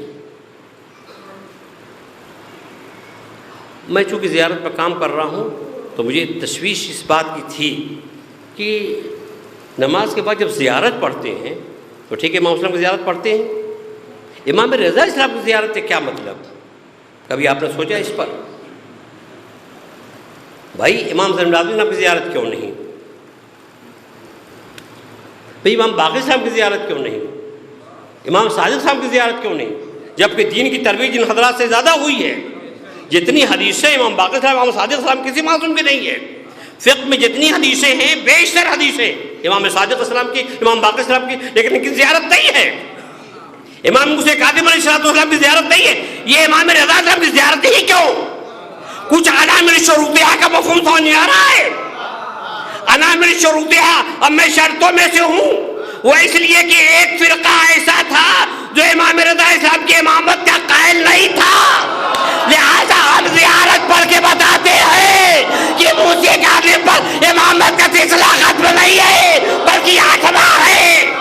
میں چونکہ زیارت پر کام کر رہا ہوں تو مجھے تشویش اس بات کی تھی کہ نماز کے بعد جب زیارت پڑھتے ہیں تو ٹھیک ہے امام اسلام کی زیارت پڑھتے ہیں، امام رضا اسلام کی زیارت ہے، کیا مطلب؟ کبھی آپ نے سوچا اس پر؟ بھائی امام زین العابدین کی زیارت کیوں نہیں؟ بھائی امام باقر صاحب کی زیارت کیوں نہیں؟ امام صادق صاحب کی زیارت کیوں نہیں؟ جبکہ دین کی ترویج جن حضرات سے زیادہ ہوئی ہے، جتنی حدیثیں امام باقر صاحب امام صادق صاحب کسی معصوم کی نہیں ہے، فقہ میں جتنی حدیثیں ہیں بیشتر حدیثیں امام صادق السلام کی، امام باقر صاحب کی، لیکن ان کی زیارت نہیں ہے۔ امام موسیٰ کاظم علیہ السلام کی زیارت نہیں ہے، یہ امام رضا صاحب کی زیارت ہی کیوں؟ کچھ انا من شروطہا کا مفہوم سمجھ نہیں آ رہا ہے؟ انا من شروطہا، اب میں شرطوں میں سے ہوں، وہ اس لیے کہ ایک فرقہ ایسا تھا جو امام رضا صاحب کی امامت کا قائل نہیں تھا، لہذا ہم زیارت پڑھ کے بتاتے ہیں کہ موسیٰ کاظم پر امامت کا سلسلہ ختم نہیں ہے بلکہ آٹھواں ہے۔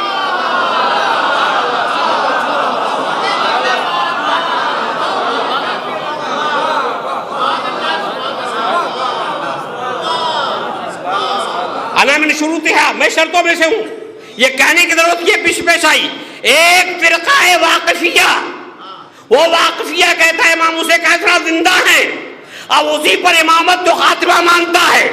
انا من شروطہا، میں شرطوں میں سے ہوں، یہ کہنے کی ضرورت یہ پیش آئی۔ ایک فرقہ ہے واقفیہ، وہ واقفیہ کہتا ہے امام موسیٰ کاظم زندہ ہیں، اب اسی پر امامت تو خاتمہ مانتا ہے،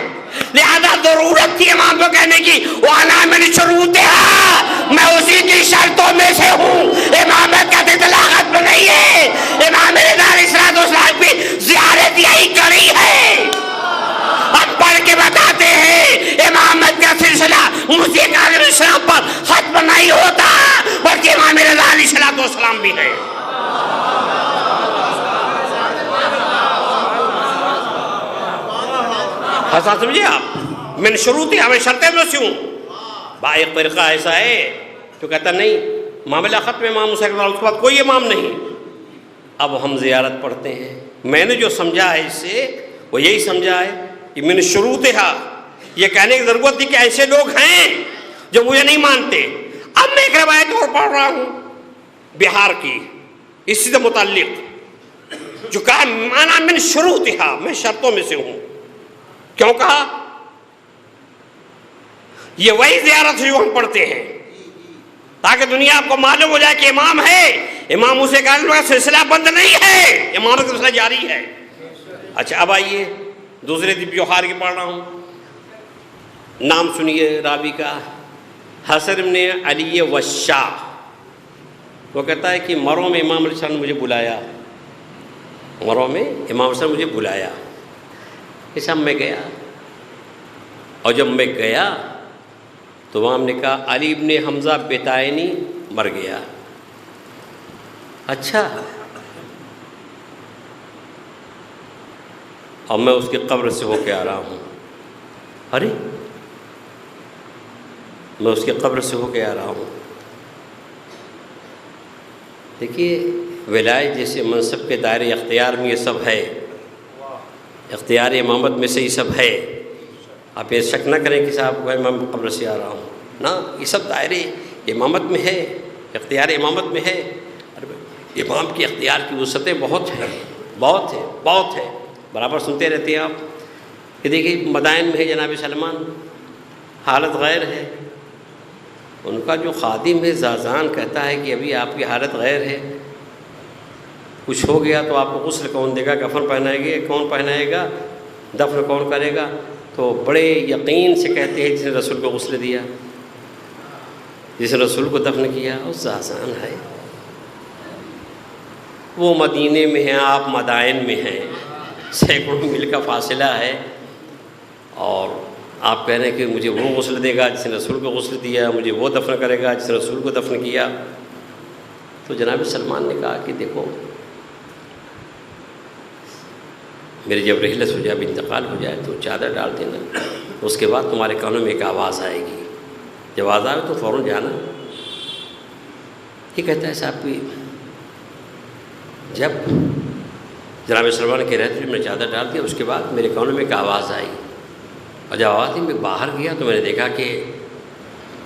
لہذا ضرورت تھی امام کو کہنے کی وانا من شروطہا، میں اسی کی شرطوں میں سے ہوں، امامت کا سلسلہ ختم نہیں ہے۔ امام رضا علیہ السلام کی زیارت یہی کری ہے، ہم پڑھ کے بتاتے ہیں امامت کا سلسلہ موسیٰ کاظم السلام پر ختم نہیں ہوتا بلکہ امام رضا علیہ السلام بھی ہے۔ حسن سمجھے آپ؟ من شروطہا، میں شرطیں میں سے ہوں۔ ایک فرقہ ایسا ہے جو کہتا نہیں معاملہ ختم، امام موسیٰ کے بعد اس کے بعد کوئی امام نہیں۔ اب ہم زیارت پڑھتے ہیں، میں نے جو سمجھا ہے اس سے وہ یہی سمجھا ہے کہ من شروطہا، یہ کہنے کی ضرورت تھی کہ ایسے لوگ ہیں جو مجھے نہیں مانتے۔ اب میں ایک روایت اور پڑھ رہا ہوں بہار کی اسی سے متعلق، جو کہا انا من شروطہا، میں شرطوں میں سے ہوں۔ کیوں کہا؟ یہ وہی زیارت جو ہم پڑھتے ہیں، تاکہ دنیا آپ کو معلوم ہو جائے کہ امام ہے. امام موسیٰ کاظم کا سلسلہ بند نہیں ہے، امامت کا سلسلہ جاری ہے. اچھا اب آئیے دوسرے دن جوہار کی پڑھ رہا ہوں. نام سنیے راوی کا، حسن بن علی وشاح. وہ کہتا ہے کہ مرو میں امام علیہ السلام نے مجھے بلایا، مرو میں امام علیہ السلام نے مجھے بلایا. ایسا میں گیا، اور جب میں گیا تو وہاں ہم نے کہا علی ابن حمزہ بیتائنی مر گیا. اچھا، اور میں اس کی قبر سے ہو کے آ رہا ہوں. ارے میں اس کی قبر سے ہو کے آ رہا ہوں. دیکھیے ولایت جیسے منصب کے دائرے اختیار میں یہ سب ہے، اختیار امامت میں سے یہ سب ہے. آپ یہ شک نہ کریں کہ صاحب میں قبر سے آ رہا ہوں، نہ، یہ سب دائرے امامت میں ہے، اختیار امامت میں ہے. امام کی اختیار کی وسعتیں بہت ہیں، بہت ہے، بہت ہے. برابر سنتے رہتے ہیں آپ کہ دیکھیے مدائن میں ہے جناب سلمان، حالت غیر ہے. ان کا جو خادم ہے زازان کہتا ہے کہ ابھی آپ کی حالت غیر ہے، کچھ ہو گیا تو آپ کو غسل کون دے گا، کفن پہنائے گا کون پہنائے گا، دفن کون کرے گا؟ تو بڑے یقین سے کہتے ہیں جس نے رسول کو غسل دیا، جس نے رسول کو دفن کیا، وہ زازان ہے. وہ مدینے میں ہیں، آپ مدائن میں ہیں، سینکڑوں میل کا فاصلہ ہے، اور آپ کہہ رہے ہیں کہ مجھے وہ غسل دے گا جس نے رسول کو غسل دیا، مجھے وہ دفن کرے گا جس نے رسول کو دفن کیا. تو جناب سلمان نے کہا کہ دیکھو میری جب رحلت ہو جائے، اب انتقال ہو جائے تو چادر ڈال دینا، اس کے بعد تمہارے کانوں میں ایک آواز آئے گی، جب آواز آئے تو فوراً جانا. یہ کہتا ہے صاحب کہ جب جناب سلمان کے رہتے میں نے چادر ڈال دیا، اس کے بعد میرے کانوں میں ایک آواز آئی، اور جب آواز آئی میں باہر گیا تو میں نے دیکھا کہ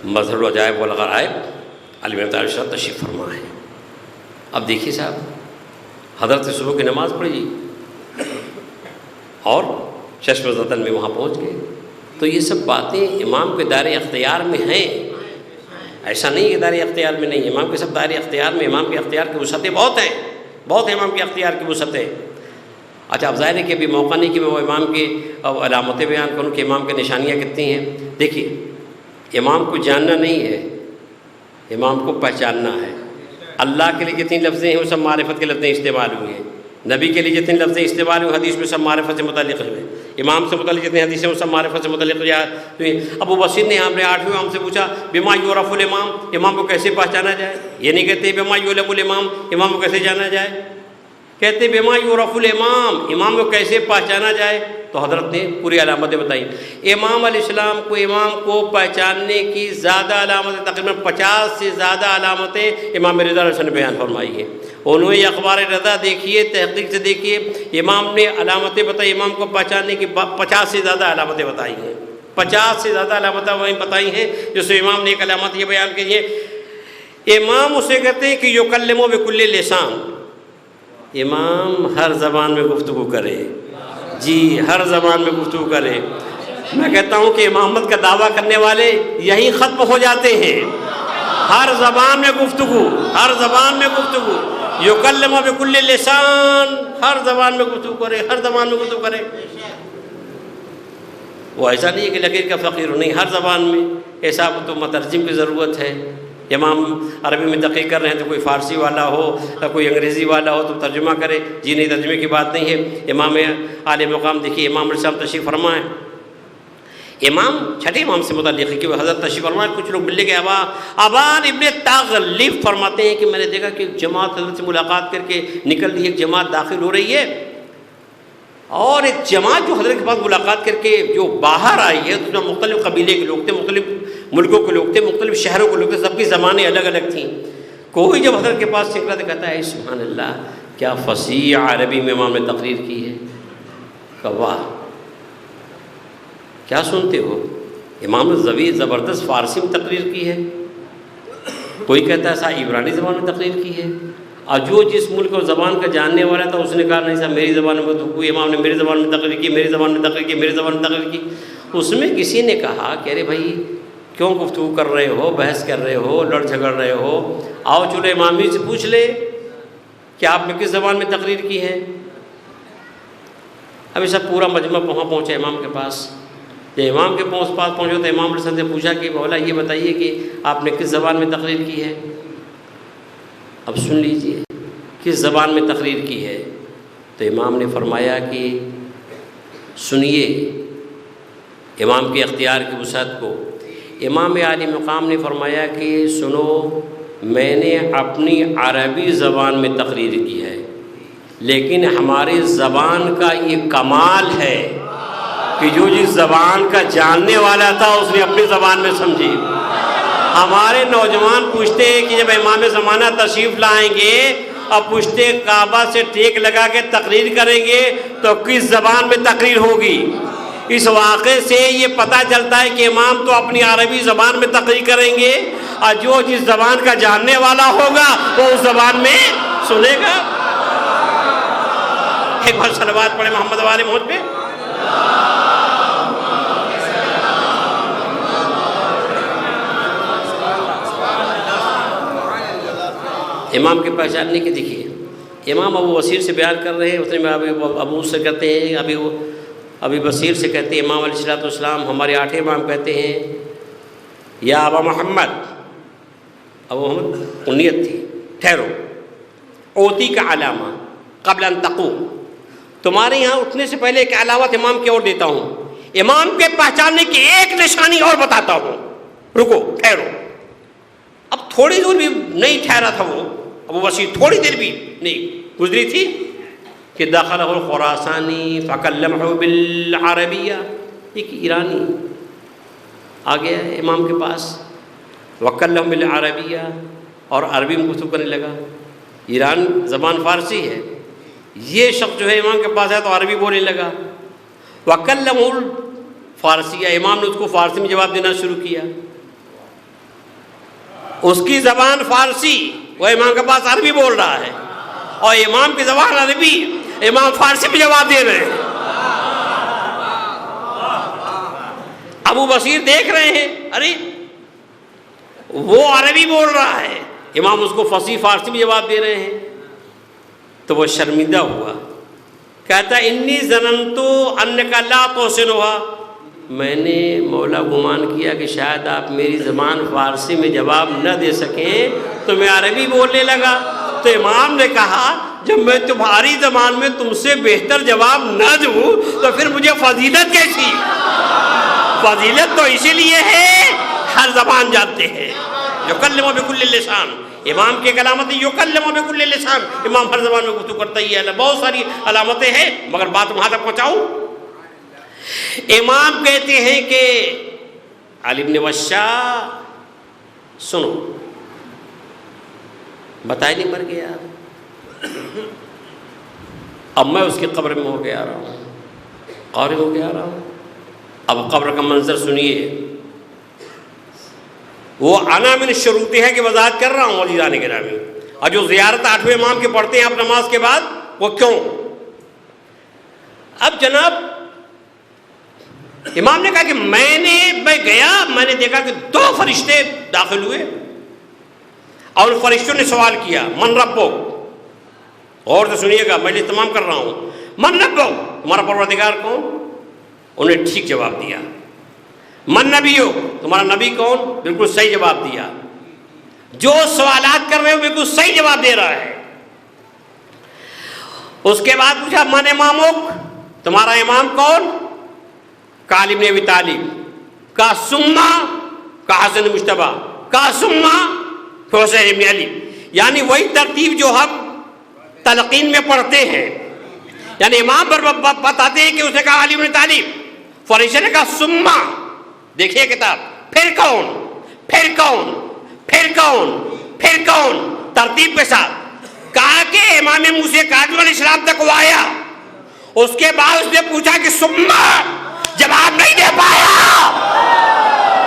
مظہر العجائب والغرائب علی بن طالب صاحب تشریف فرما ہے. اب دیکھیے صاحب حضرت صبح کی نماز پڑھی اور چشم زدن میں وہاں پہنچ گئے. تو یہ سب باتیں امام کے دائرے اختیار میں ہیں، ایسا نہیں کہ دائرے اختیار میں نہیں، امام کے سب دائرے اختیار میں. امام کے اختیار کی وسعتیں بہت ہیں، بہت امام کے اختیار کی وسعتیں. اچھا اب ظاہر ہے کہ ابھی موقع نہیں کہ میں وہ امام کی علامتیں بیان کروں کہ امام کی نشانیاں کتنی ہیں. دیکھیے امام کو جاننا نہیں ہے، امام کو پہچاننا ہے. اللہ کے لیے جتنی لفظیں ہیں وہ سب معرفت کے لفظیں استعمال ہوئی ہیں، نبی کے لیے جتنی لفظیں استعمال ہوئی حدیث میں سب معرفت سے متعلق ہوئے. امام سے متعلق جتنی حدیث ہیں وہ سب معرفت سے متعلق ہوئی. ابو بصیر نے ہم نے 8ویں امام سے پوچھا بما یعرف الامام، امام کو کیسے پہچانا جائے؟ یہ نہیں کہتے بما یعلم الامام، امام کو کیسے جانا جائے، کہتے بما یعرف الامام، امام کو کیسے پہچانا جائے. تو حضرت نے پوری علامتیں بتائیں. امام علیہ السلام کو امام کو پہچاننے کی زیادہ علامتیں، تقریباً 50 سے زیادہ علامتیں امام رضا علیہ السلام نے بیان فرمائی ہیں. انہوں نے اخبار رضا دیکھیے، تحقیق سے دیکھیے، امام نے علامتیں بتائی، امام کو پہچاننے کی 50 سے زیادہ علامتیں بتائی ہیں، 50 سے زیادہ علامتیں وہیں بتائی ہیں. جس سے امام نے ایک علامت یہ بیان کی ہے، امام اسے کہتے ہیں کہ یکلم بکل لسان، امام ہر زبان میں گفتگو کرے. جی ہر زبان میں گفتگو کرے. میں کہتا ہوں کہ امامت کا دعویٰ کرنے والے یہی ختم ہو جاتے ہیں. ہر زبان میں گفتگو، ہر زبان میں گفتگو، یکلم بکل لسان، ہر زبان میں گفتگو کرے، ہر زبان میں گفتگو کرے. وہ ایسا نہیں ہے کہ لکیر کا فقیر ہو، نہیں، ہر زبان میں. ایسا تو مترجم کی ضرورت ہے. امام عربی میں تحقیق کر رہے ہیں تو کوئی فارسی والا ہو یا کوئی انگریزی والا ہو تو ترجمہ کرے. جی نہیں، ترجمے کی بات نہیں ہے. امام عالی مقام دیکھیے امام علیہ السلام تشریف فرمائے. امام چھٹے امام سے متعلق ہے کہ وہ حضرت تشریف فرمائے. کچھ لوگ ملنے کے ابان ابن تغلب فرماتے ہیں کہ میں نے دیکھا کہ ایک جماعت حضرت سے ملاقات کر کے نکل رہی ہے، ایک جماعت داخل ہو رہی ہے، اور ایک جماعت جو حضرت کے پاس ملاقات کر کے جو باہر آئی ہے اس میں مختلف قبیلے کے لوگ تھے، مختلف ملکوں کے لوگ تھے، مختلف شہروں کے لوگ تھے، سب کی زبانیں الگ الگ تھیں. کوئی جب حضرت کے پاس نکلا تو کہتا ہے سبحان اللہ، کیا فصیح عربی میں امام نے تقریر کی ہے. کہ واہ، کیا سنتے ہو، امام نے زبردست فارسی میں تقریر کی ہے. کوئی کہتا ہے صاحب عبرانی زبان میں تقریر کی ہے. اور جو جس ملک اور زبان کا جاننے والا تھا اس نے کہا نہیں صاحب میری زبان میں تو کوئی امام نے میری زبان میں تقریر کی، میری زبان میں تقریر کی، میری زبان میں تقریر کی. اس میں کسی نے کہا کہ ارے بھائی کیوں گفتگو کر رہے ہو، بحث کر رہے ہو، لڑ جھگڑ رہے ہو؟ آؤ چلو امامی سے پوچھ لے کہ آپ نے کس زبان میں تقریر کی ہے۔ ابھی سب پورا مجمع وہاں پہنچے امام کے پاس۔ جب امام کے پاس پہنچے تو امام نے سے پوچھا کہ مولا یہ بتائیے کہ آپ نے کس زبان میں تقریر کی ہے؟ اب سن لیجئے کس زبان میں تقریر کی ہے۔ تو امام نے فرمایا کہ سنیے امام کے اختیار کی وسعت کو۔ امام عالی مقام نے فرمایا کہ سنو، میں نے اپنی عربی زبان میں تقریر کی ہے، لیکن ہماری زبان کا یہ کمال ہے کہ جو جس زبان کا جاننے والا تھا اس نے اپنی زبان میں سمجھی۔ ہمارے نوجوان پوچھتے ہیں کہ جب امام زمانہ تشریف لائیں گے اور پوچھتے کعبہ سے ٹیک لگا کے تقریر کریں گے تو کس زبان میں تقریر ہوگی؟ اس واقعے سے یہ پتہ چلتا ہے کہ امام تو اپنی عربی زبان میں تقریر کریں گے اور جو جس زبان کا جاننے والا ہوگا وہ اس زبان میں سنے گا۔ ایک بار صلوات پڑھے محمد والے محمد پہ۔ امام کے پہچاننے کے دیکھیے، امام ابو بصیر سے بیان کر رہے ہیں، اتنے میں ابو سے کہتے ہیں، ابھی بصیر سے کہتے ہیں امام علیہ السلام، ہمارے 8 امام کہتے ہیں یا ابا محمد، ابو محمد کنیت تھی، ٹھہرو، اوتی کا علامہ قبل ان تقوم، تمہارے یہاں اٹھنے سے پہلے ایک علامت امام کی اور دیتا ہوں، امام کے پہچاننے کی ایک نشانی اور بتاتا ہوں، رکو ٹھہرو۔ اب تھوڑی دور بھی نہیں ٹھہرا تھا وہ ابو بصیر، تھوڑی دیر بھی نہیں گزری تھی کہ دخلہ الخراسانی فکلمہ بالعربیہ، ایک ایرانی آ گیا ہے امام کے پاس، وکلمہ بالعربیہ، اور عربی میں گفتگو کرنے لگا۔ ایران زبان فارسی ہے، یہ شخص جو ہے امام کے پاس ہے تو عربی بولنے لگا۔ وکلمہ الفارسیہ، امام نے اس کو فارسی میں جواب دینا شروع کیا۔ اس کی زبان فارسی، وہ امام کے پاس عربی بول رہا ہے، اور امام کی زبان عربی، امام فارسی میں جواب دے رہے ہیں۔ ابو بصیر دیکھ رہے ہیں، ارے وہ عربی بول رہا ہے، امام اس کو فصیح فارسی میں جواب دے رہے ہیں۔ تو وہ شرمندہ ہوا، کہتا انی ظننت انک لا تحسنھا، میں نے مولا گمان کیا کہ شاید آپ میری زبان فارسی میں جواب نہ دے سکیں تو میں عربی بولنے لگا۔ تو امام نے کہا جب میں تمہاری زبان میں تم سے بہتر جواب نہ دوں تو پھر مجھے فضیلت کیسی؟ فضیلت تو اسی لیے ہے ہر زبان جانتے ہیں، یکلم بکل لسان، امام کی ایک علامت ہے یکلم بکل لسان، امام ہر زبان میں گفتگو کرتا ہی ہے۔ بہت ساری علامتیں ہیں مگر بات وہاں تک پہنچاؤں۔ امام کہتے ہیں کہ علی بن وشا سنو، بتائے نہیں مر گیا، اب میں اس کی قبر میں ہو کے آ رہا ہوں، قبر ہو کے آ رہا ہوں۔ اب قبر کا منظر سنیے، وہ انا من شروط ہے کہ وضاحت کر رہا ہوں عزیزان گرامی، اور جو زیارت 8ویں امام کے پڑھتے ہیں آپ نماز کے بعد، وہ کیوں؟ اب جناب امام نے کہا کہ میں گیا، میں نے دیکھا کہ 2 فرشتے داخل ہوئے اور ان فرشتوں نے سوال کیا من ربک، غور سے سنیے گا، میں تمام کر رہا ہوں، من ربک، تمہارا پروردگار کون؟ انہوں نے ٹھیک جواب دیا۔ من نبیک، تمہارا نبی کون؟ بالکل صحیح جواب دیا۔ جو سوالات کر رہے ہو بالکل صحیح جواب دے رہا ہے۔ اس کے بعد پوچھا من امامک، تمہارا امام کون؟ کہا علی بن ابی طالب، کہا ثم، کہا حسن مجتبی، کہا ثم حسین بن علی، یعنی وہی ترتیب جو ہم تلقین میں پڑھتے ہیں، یعنی امام پر بتاتے ہیں کہ اس نے کہا علی بن طالب، فرشتے نے کہا ثم، دیکھیے کتاب، پھر کون، پھر کون، پھر کون، پھر کون، ترتیب کے ساتھ کہا کہ امام موسیٰ کاظم علیہ السلام تک وہ آیا، اس کے بعد اس نے پوچھا کہ ثم، جواب نہیں دے پایا،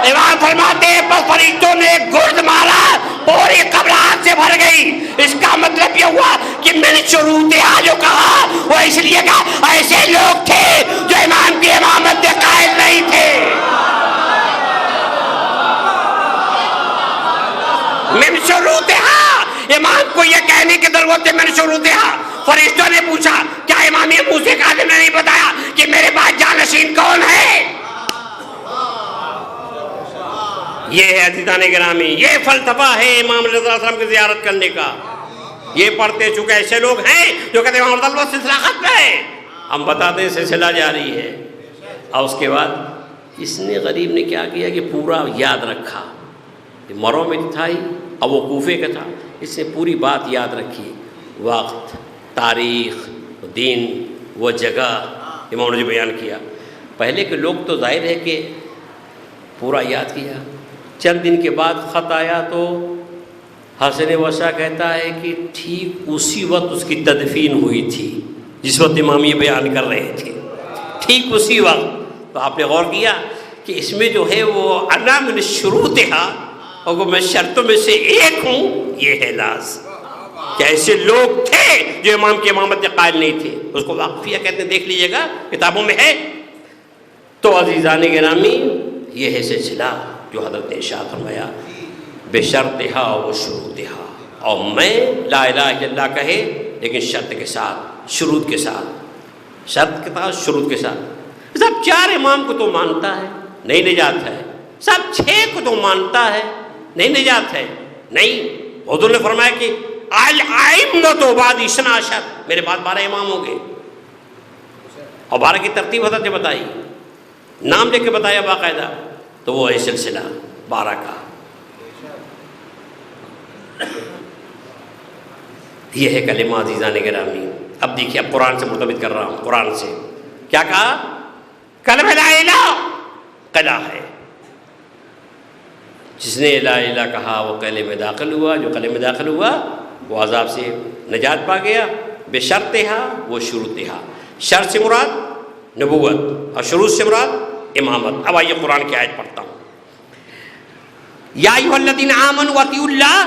امام فرماتے ہیں بس فرشتوں نے گرد مارا، پوری قبر آگ سے بھر گئی۔ اس کا مطلب یہ ہوا کہ میں نے شروطیہ جو کہا وہ اس لیے کہا ایسے لوگ تھے جو امام کی امامت کے قائل نہیں تھے۔ ضرورت من شروطها. فرشتوں نے پوچھا کیا امام موسیٰ کاظم نے نہیں بتایا کہ میرے بعد جانشین کون ہے؟ یہ ہے عزیزان گرامی، یہ فلسفہ ہے امام رضا صلی اللہ علیہ وسلم کی زیارت کرنے کا. یہ پڑھتے چکے ایسے لوگ ہیں جو کہتے ہیں امام رضا کا سلسلہ ختم ہے، ہم بتاتے ہیں سلسلہ جاری ہے. اور اس کے بعد اس نے غریب نے کیا کیا کہ پورا یاد رکھا. مرو میں تھا ہی، اب وہ کوفے کا تھا، اس نے پوری بات یاد رکھی، وقت، تاریخ، دین، وہ جگہ امام نے جو بیان کیا. پہلے کے لوگ تو ظاہر ہے کہ پورا یاد کیا. چند دن کے بعد خط آیا تو حسن وشا کہتا ہے کہ ٹھیک اسی وقت اس کی تدفین ہوئی تھی جس وقت امام یہ بیان کر رہے تھے، ٹھیک اسی وقت. تو آپ نے غور کیا کہ اس میں جو ہے وہ انا من شروطہا، اور وہ میں شرطوں میں سے ایک ہوں، یہ ہے لاز. کہ ایسے لوگ تھے جو امام کی امامت کے قائل نہیں تھے. اس کو واقفیہ کہتے ہیں، دیکھ لیجئے گا کتابوں میں ہے. تو عزیزان گرامی یہ ہے سلسلہ جو حضرت نے ارشاد فرمایا بشرطہا و شروطہا. اور میں لا الہ الا اللہ کہے لیکن شرط کے ساتھ، شروط کے ساتھ، شرط کے ساتھ، شروط کے ساتھ. سب 4 امام کو تو مانتا ہے، نہیں نجات ہے. سب 6 کو تو مانتا ہے، نہیں نجات ہے. نہیں، حضور نے فرمایا کہ الائمۃ بعدی 12، میرے بعد 12 امام ہوں گے. اور 12 کی ترتیب حضرت نے بتائی، نام لے کے بتایا باقاعدہ. تو وہ ہے سلسلہ 12 کا. یہ ہے کلمہ عزیزان گرامی. اب دیکھیے، اب قرآن سے مرتبط کر رہا ہوں. قرآن سے کیا کہا؟ کلمہ لا الہ قلعہ ہے. جس نے لا الہ کہا وہ قلعے میں داخل ہوا، جو قلعے میں داخل ہوا وہ عذاب سے نجات پا گیا. بشرطہا و شروطہا. شرط سے مراد نبوت اور شروط سے مراد امامت. اب آئیے قرآن کی آیت پڑھتا ہوں. یا ایھا الذین آمنوا اطیعوا اللہ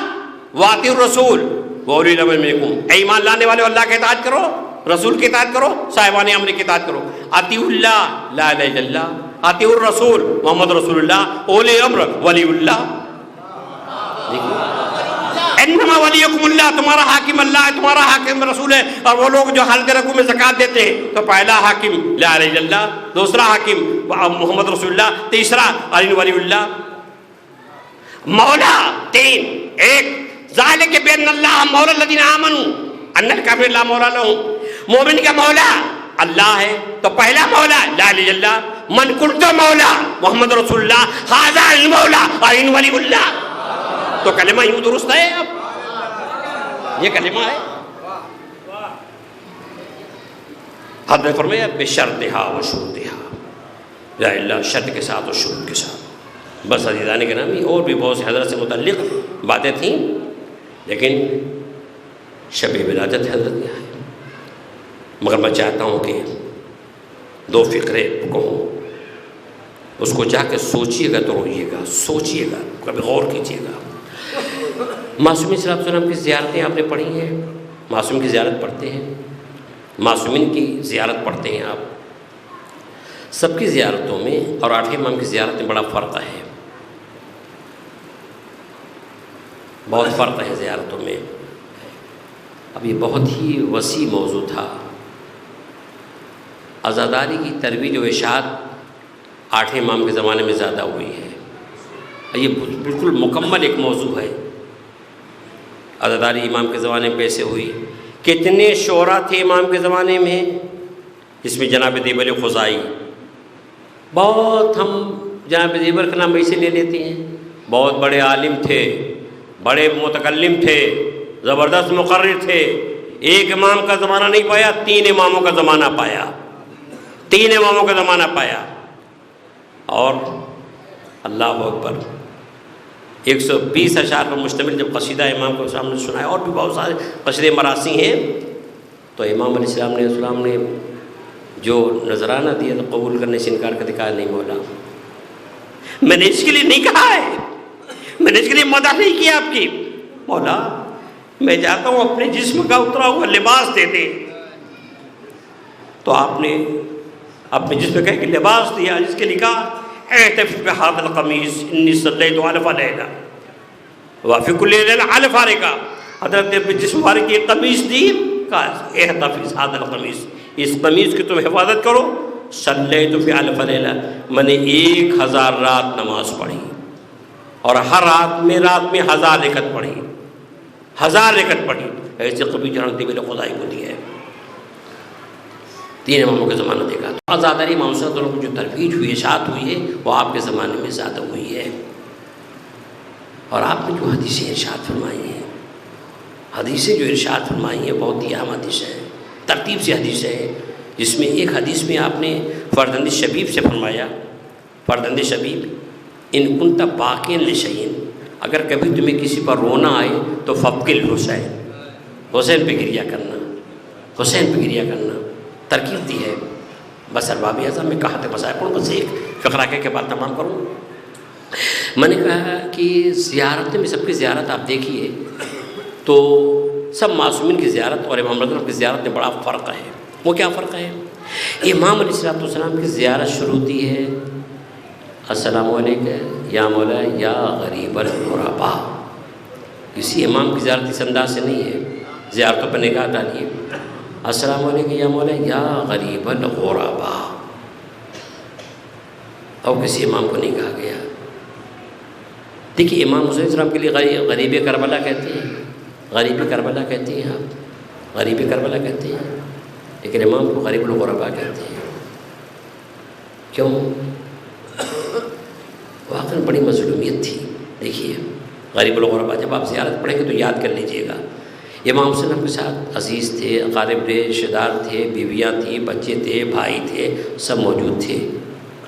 واطیعوا الرسول واولی الامر منکم. اے ایمان لانے والے، اللہ کی اطاعت کرو، رسول کی اطاعت کرو، صاحبان امر کی اطاعت کرو. اطیعوا اللہ لا الہ الا اللہ، اطیعوا الرسول محمد رسول اللہ، اولی الامر ولی اللہ. انما ولیکم اللہ، تمہارا حاکم اللہ ہے، تمہارا حاکم رسول ہے. اور وہ لوگ جو حلقے رکوع میں زکوٰۃ دیتے ہیں تو پہلا حاکم لا الہ الا اللہ، دوسرا حاکم محمد رسول اللہ، تیسرا علی ولی اللہ. مولا 3، 1 ذالک بان اللہ مولا الذین آمنوا ان الکافرین لا مولا لہم. مومن کا مولا اللہ ہے تو پہلا مولا لا الہ الا اللہ. من کنت مولا محمد رسول اللہ ھذا المولا علی ولی اللہ. تو کلمہ یوں درست ہے. اب یہ کلمہ ہے. حضرت نے فرمایا بشرطہا و شروطہا، لا الہ شرط کے ساتھ اور شروط کے ساتھ. بس عزیزان گرامی اور بھی بہت سے حضرت سے متعلق باتیں تھیں، لیکن شب ولادت حضرت یہاں ہے. مگر میں چاہتا ہوں کہ 2 فقرے کہوں، اس کو جا کے سوچیے گا تو روئیے گا، سوچیے گا، کبھی غور کیجیے گا. معصومین صلی اللہ علیہ وسلم کی زیارتیں آپ نے پڑھی ہیں، معصوم کی زیارت پڑھتے ہیں، معصومین کی زیارت پڑھتے ہیں آپ. سب کی زیارتوں میں اور 8 امام کی زیارت میں بڑا فرق ہے، بہت فرق ہے زیارتوں میں. اب یہ بہت ہی وسیع موضوع تھا. عزاداری کی ترویج و اشاعت 8 امام کے زمانے میں زیادہ ہوئی ہے. یہ بالکل مکمل ایک موضوع ہے. عزاداری امام کے زمانے میں کیسے ہوئی، کتنے شعراء تھے امام کے زمانے میں. اس میں جناب دیبل خزائی، بہت ہم جناب دیبر کا نام ایسے لے لیتے ہیں، بہت بڑے عالم تھے، بڑے متکلم تھے، زبردست مقرر تھے. ایک امام کا زمانہ نہیں پایا، 3 اماموں کا زمانہ پایا، 3 اماموں کا زمانہ پایا. اور اللہ اکبر 120 اشعار پر مشتمل جب قصیدہ امام کو سامنے سنایا، اور بھی بہت سارے قصیدے مراثی ہیں. تو امام علیہ السلام نے جو نذرانہ دیا تو قبول کرنے سے انکار کر دکھایا، نہیں مولا میں نے اس کے لیے نہیں کہا ہے، میں نے اس کے لیے مدح نہیں کیا آپ کی. مولا میں چاہتا ہوں اپنے جسم کا اترا ہوا لباس دے دے. تو آپ نے اپنے جسم کا ایک لباس دیا جس کے لکھا اعتف بهذا القمیص انی صلیت الف لیلہ وفی کل لیلہ الف رکعہ حضرت ابن جس مبارک کی قمیص دی، کہا احتفظ ھذا القمیص، اس قمیص کی تم حفاظت کرو. صلیت فی الف لیلہ، میں نے 1000 رات نماز پڑھی اور ہر رات میں 1000 رکعت پڑھی، 1000 رکعت پڑھی. ایسے کبھی جانتے میرے خدائی کو دیا ہے. 3 اماموں کے زمانہ دیکھا تو آزاداری امام صلی اللہ علیہ وسلم کو جو ترویج ہوئی ہے، اشاعت ہوئی ہے، وہ آپ کے زمانے میں زیادہ ہوئی ہے. اور آپ نے جو حدیثیں ارشاد فرمائی ہیں، حدیثیں جو ارشاد فرمائی ہیں بہت ہی اہم حدیثیں ہیں، ترتیب سے حدیثیں ہیں. جس میں ایک حدیث میں آپ نے فرزند شبیب سے فرمایا، فرزند شبیب ان کنت باقین لشیئن، اگر کبھی تمہیں کسی پر رونا آئے تو فبکل حسین، حسین پہ گریہ کرنا، حسین پہ گریہ کرنا. ترکیب دی ہے. بس ارباب اعظم میں کہا تھا مسائل پڑھوں، بس ایک فقرہ کے بعد تمام کروں. میں نے کہا کہ زیارت میں سب کی زیارت آپ دیکھیے تو سب معصومین کی زیارت اور امام رضا کی زیارت میں بڑا فرق ہے. وہ کیا فرق ہے؟ امام علیہ السلام کی زیارت شروع ہوتی ہے السلام علیکم یا مولا یا غریب الغرباء. کسی امام کی زیارت اس انداز سے نہیں ہے. زیارتوں پر نگاہ ڈالیے، السلام علیکم یا مولا یا غریب الغرباء. اور کسی امام کو نہیں کہا گیا. دیکھیے امام حسین السلام کے لیے غریب کربلا کہتے ہیں، غریب کربلا کہتے ہیں، آپ غریب کربلا کہتے ہیں، لیکن امام کو غریب الغرباء کہتے ہیں. کیوں؟ واقعاً بڑی مظلومیت تھی. دیکھیے غریب الغرباء جب آپ زیارت پڑھیں گے تو یاد کر لیجئے گا، امام صلی اللہ علیہ وسلم کے ساتھ عزیز تھے، اقارب تھے، رشتہ دار تھے، بیویاں تھیں، بچے تھے، بھائی تھے، سب موجود تھے.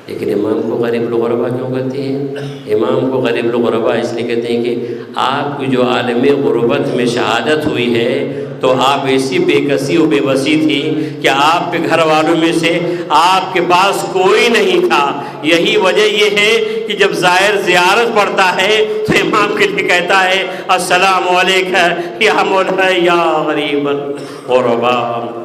لیکن امام کو غریب الغرباء کیوں کہتے ہیں؟ امام کو غریب الغرباء اس لیے کہتے ہیں کہ آپ کی جو عالم غربت میں شہادت ہوئی ہے تو آپ ایسی بے کسی و بے بسی تھی کہ آپ کے گھر والوں میں سے آپ کے پاس کوئی نہیں تھا. یہی وجہ یہ ہے کہ جب زائر زیارت پڑھتا ہے تو امام کے لیے کہتا ہے السلام علیکم یا مولا یا غریب الغرباء.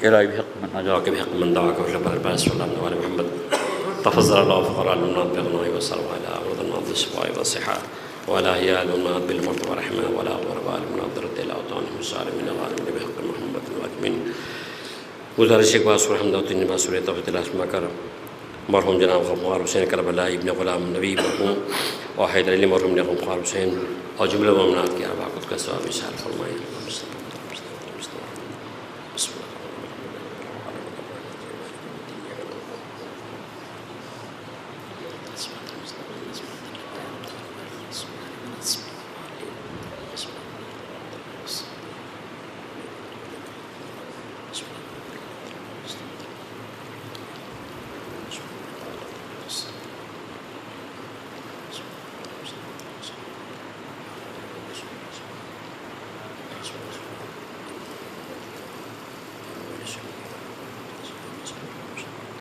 إلهي بحق من نجاك بحق من دعاك وجب الباس والأمن وعلى محمد تفضل الله فقراء المناد بغنائي والسلام على أرض المناد بالشفاء والصحة وعلى هيال المناد بالمرض والرحمة ولا غرباء المناد رد إلى أوطانهم السالمين الغالبين بحق محمد والأجمين. گزارش ایک بار سورہ حمد و تین بار سورہ توبہ تلاش کر مرحوم جناب غمخوار حسین کربلا ابن غلام نبی مرحوم اور حیدر علی مرحوم نے غمخوار حسین اور جملہ مومنات کی ارواح کو کا ثواب اشارہ فرمائے.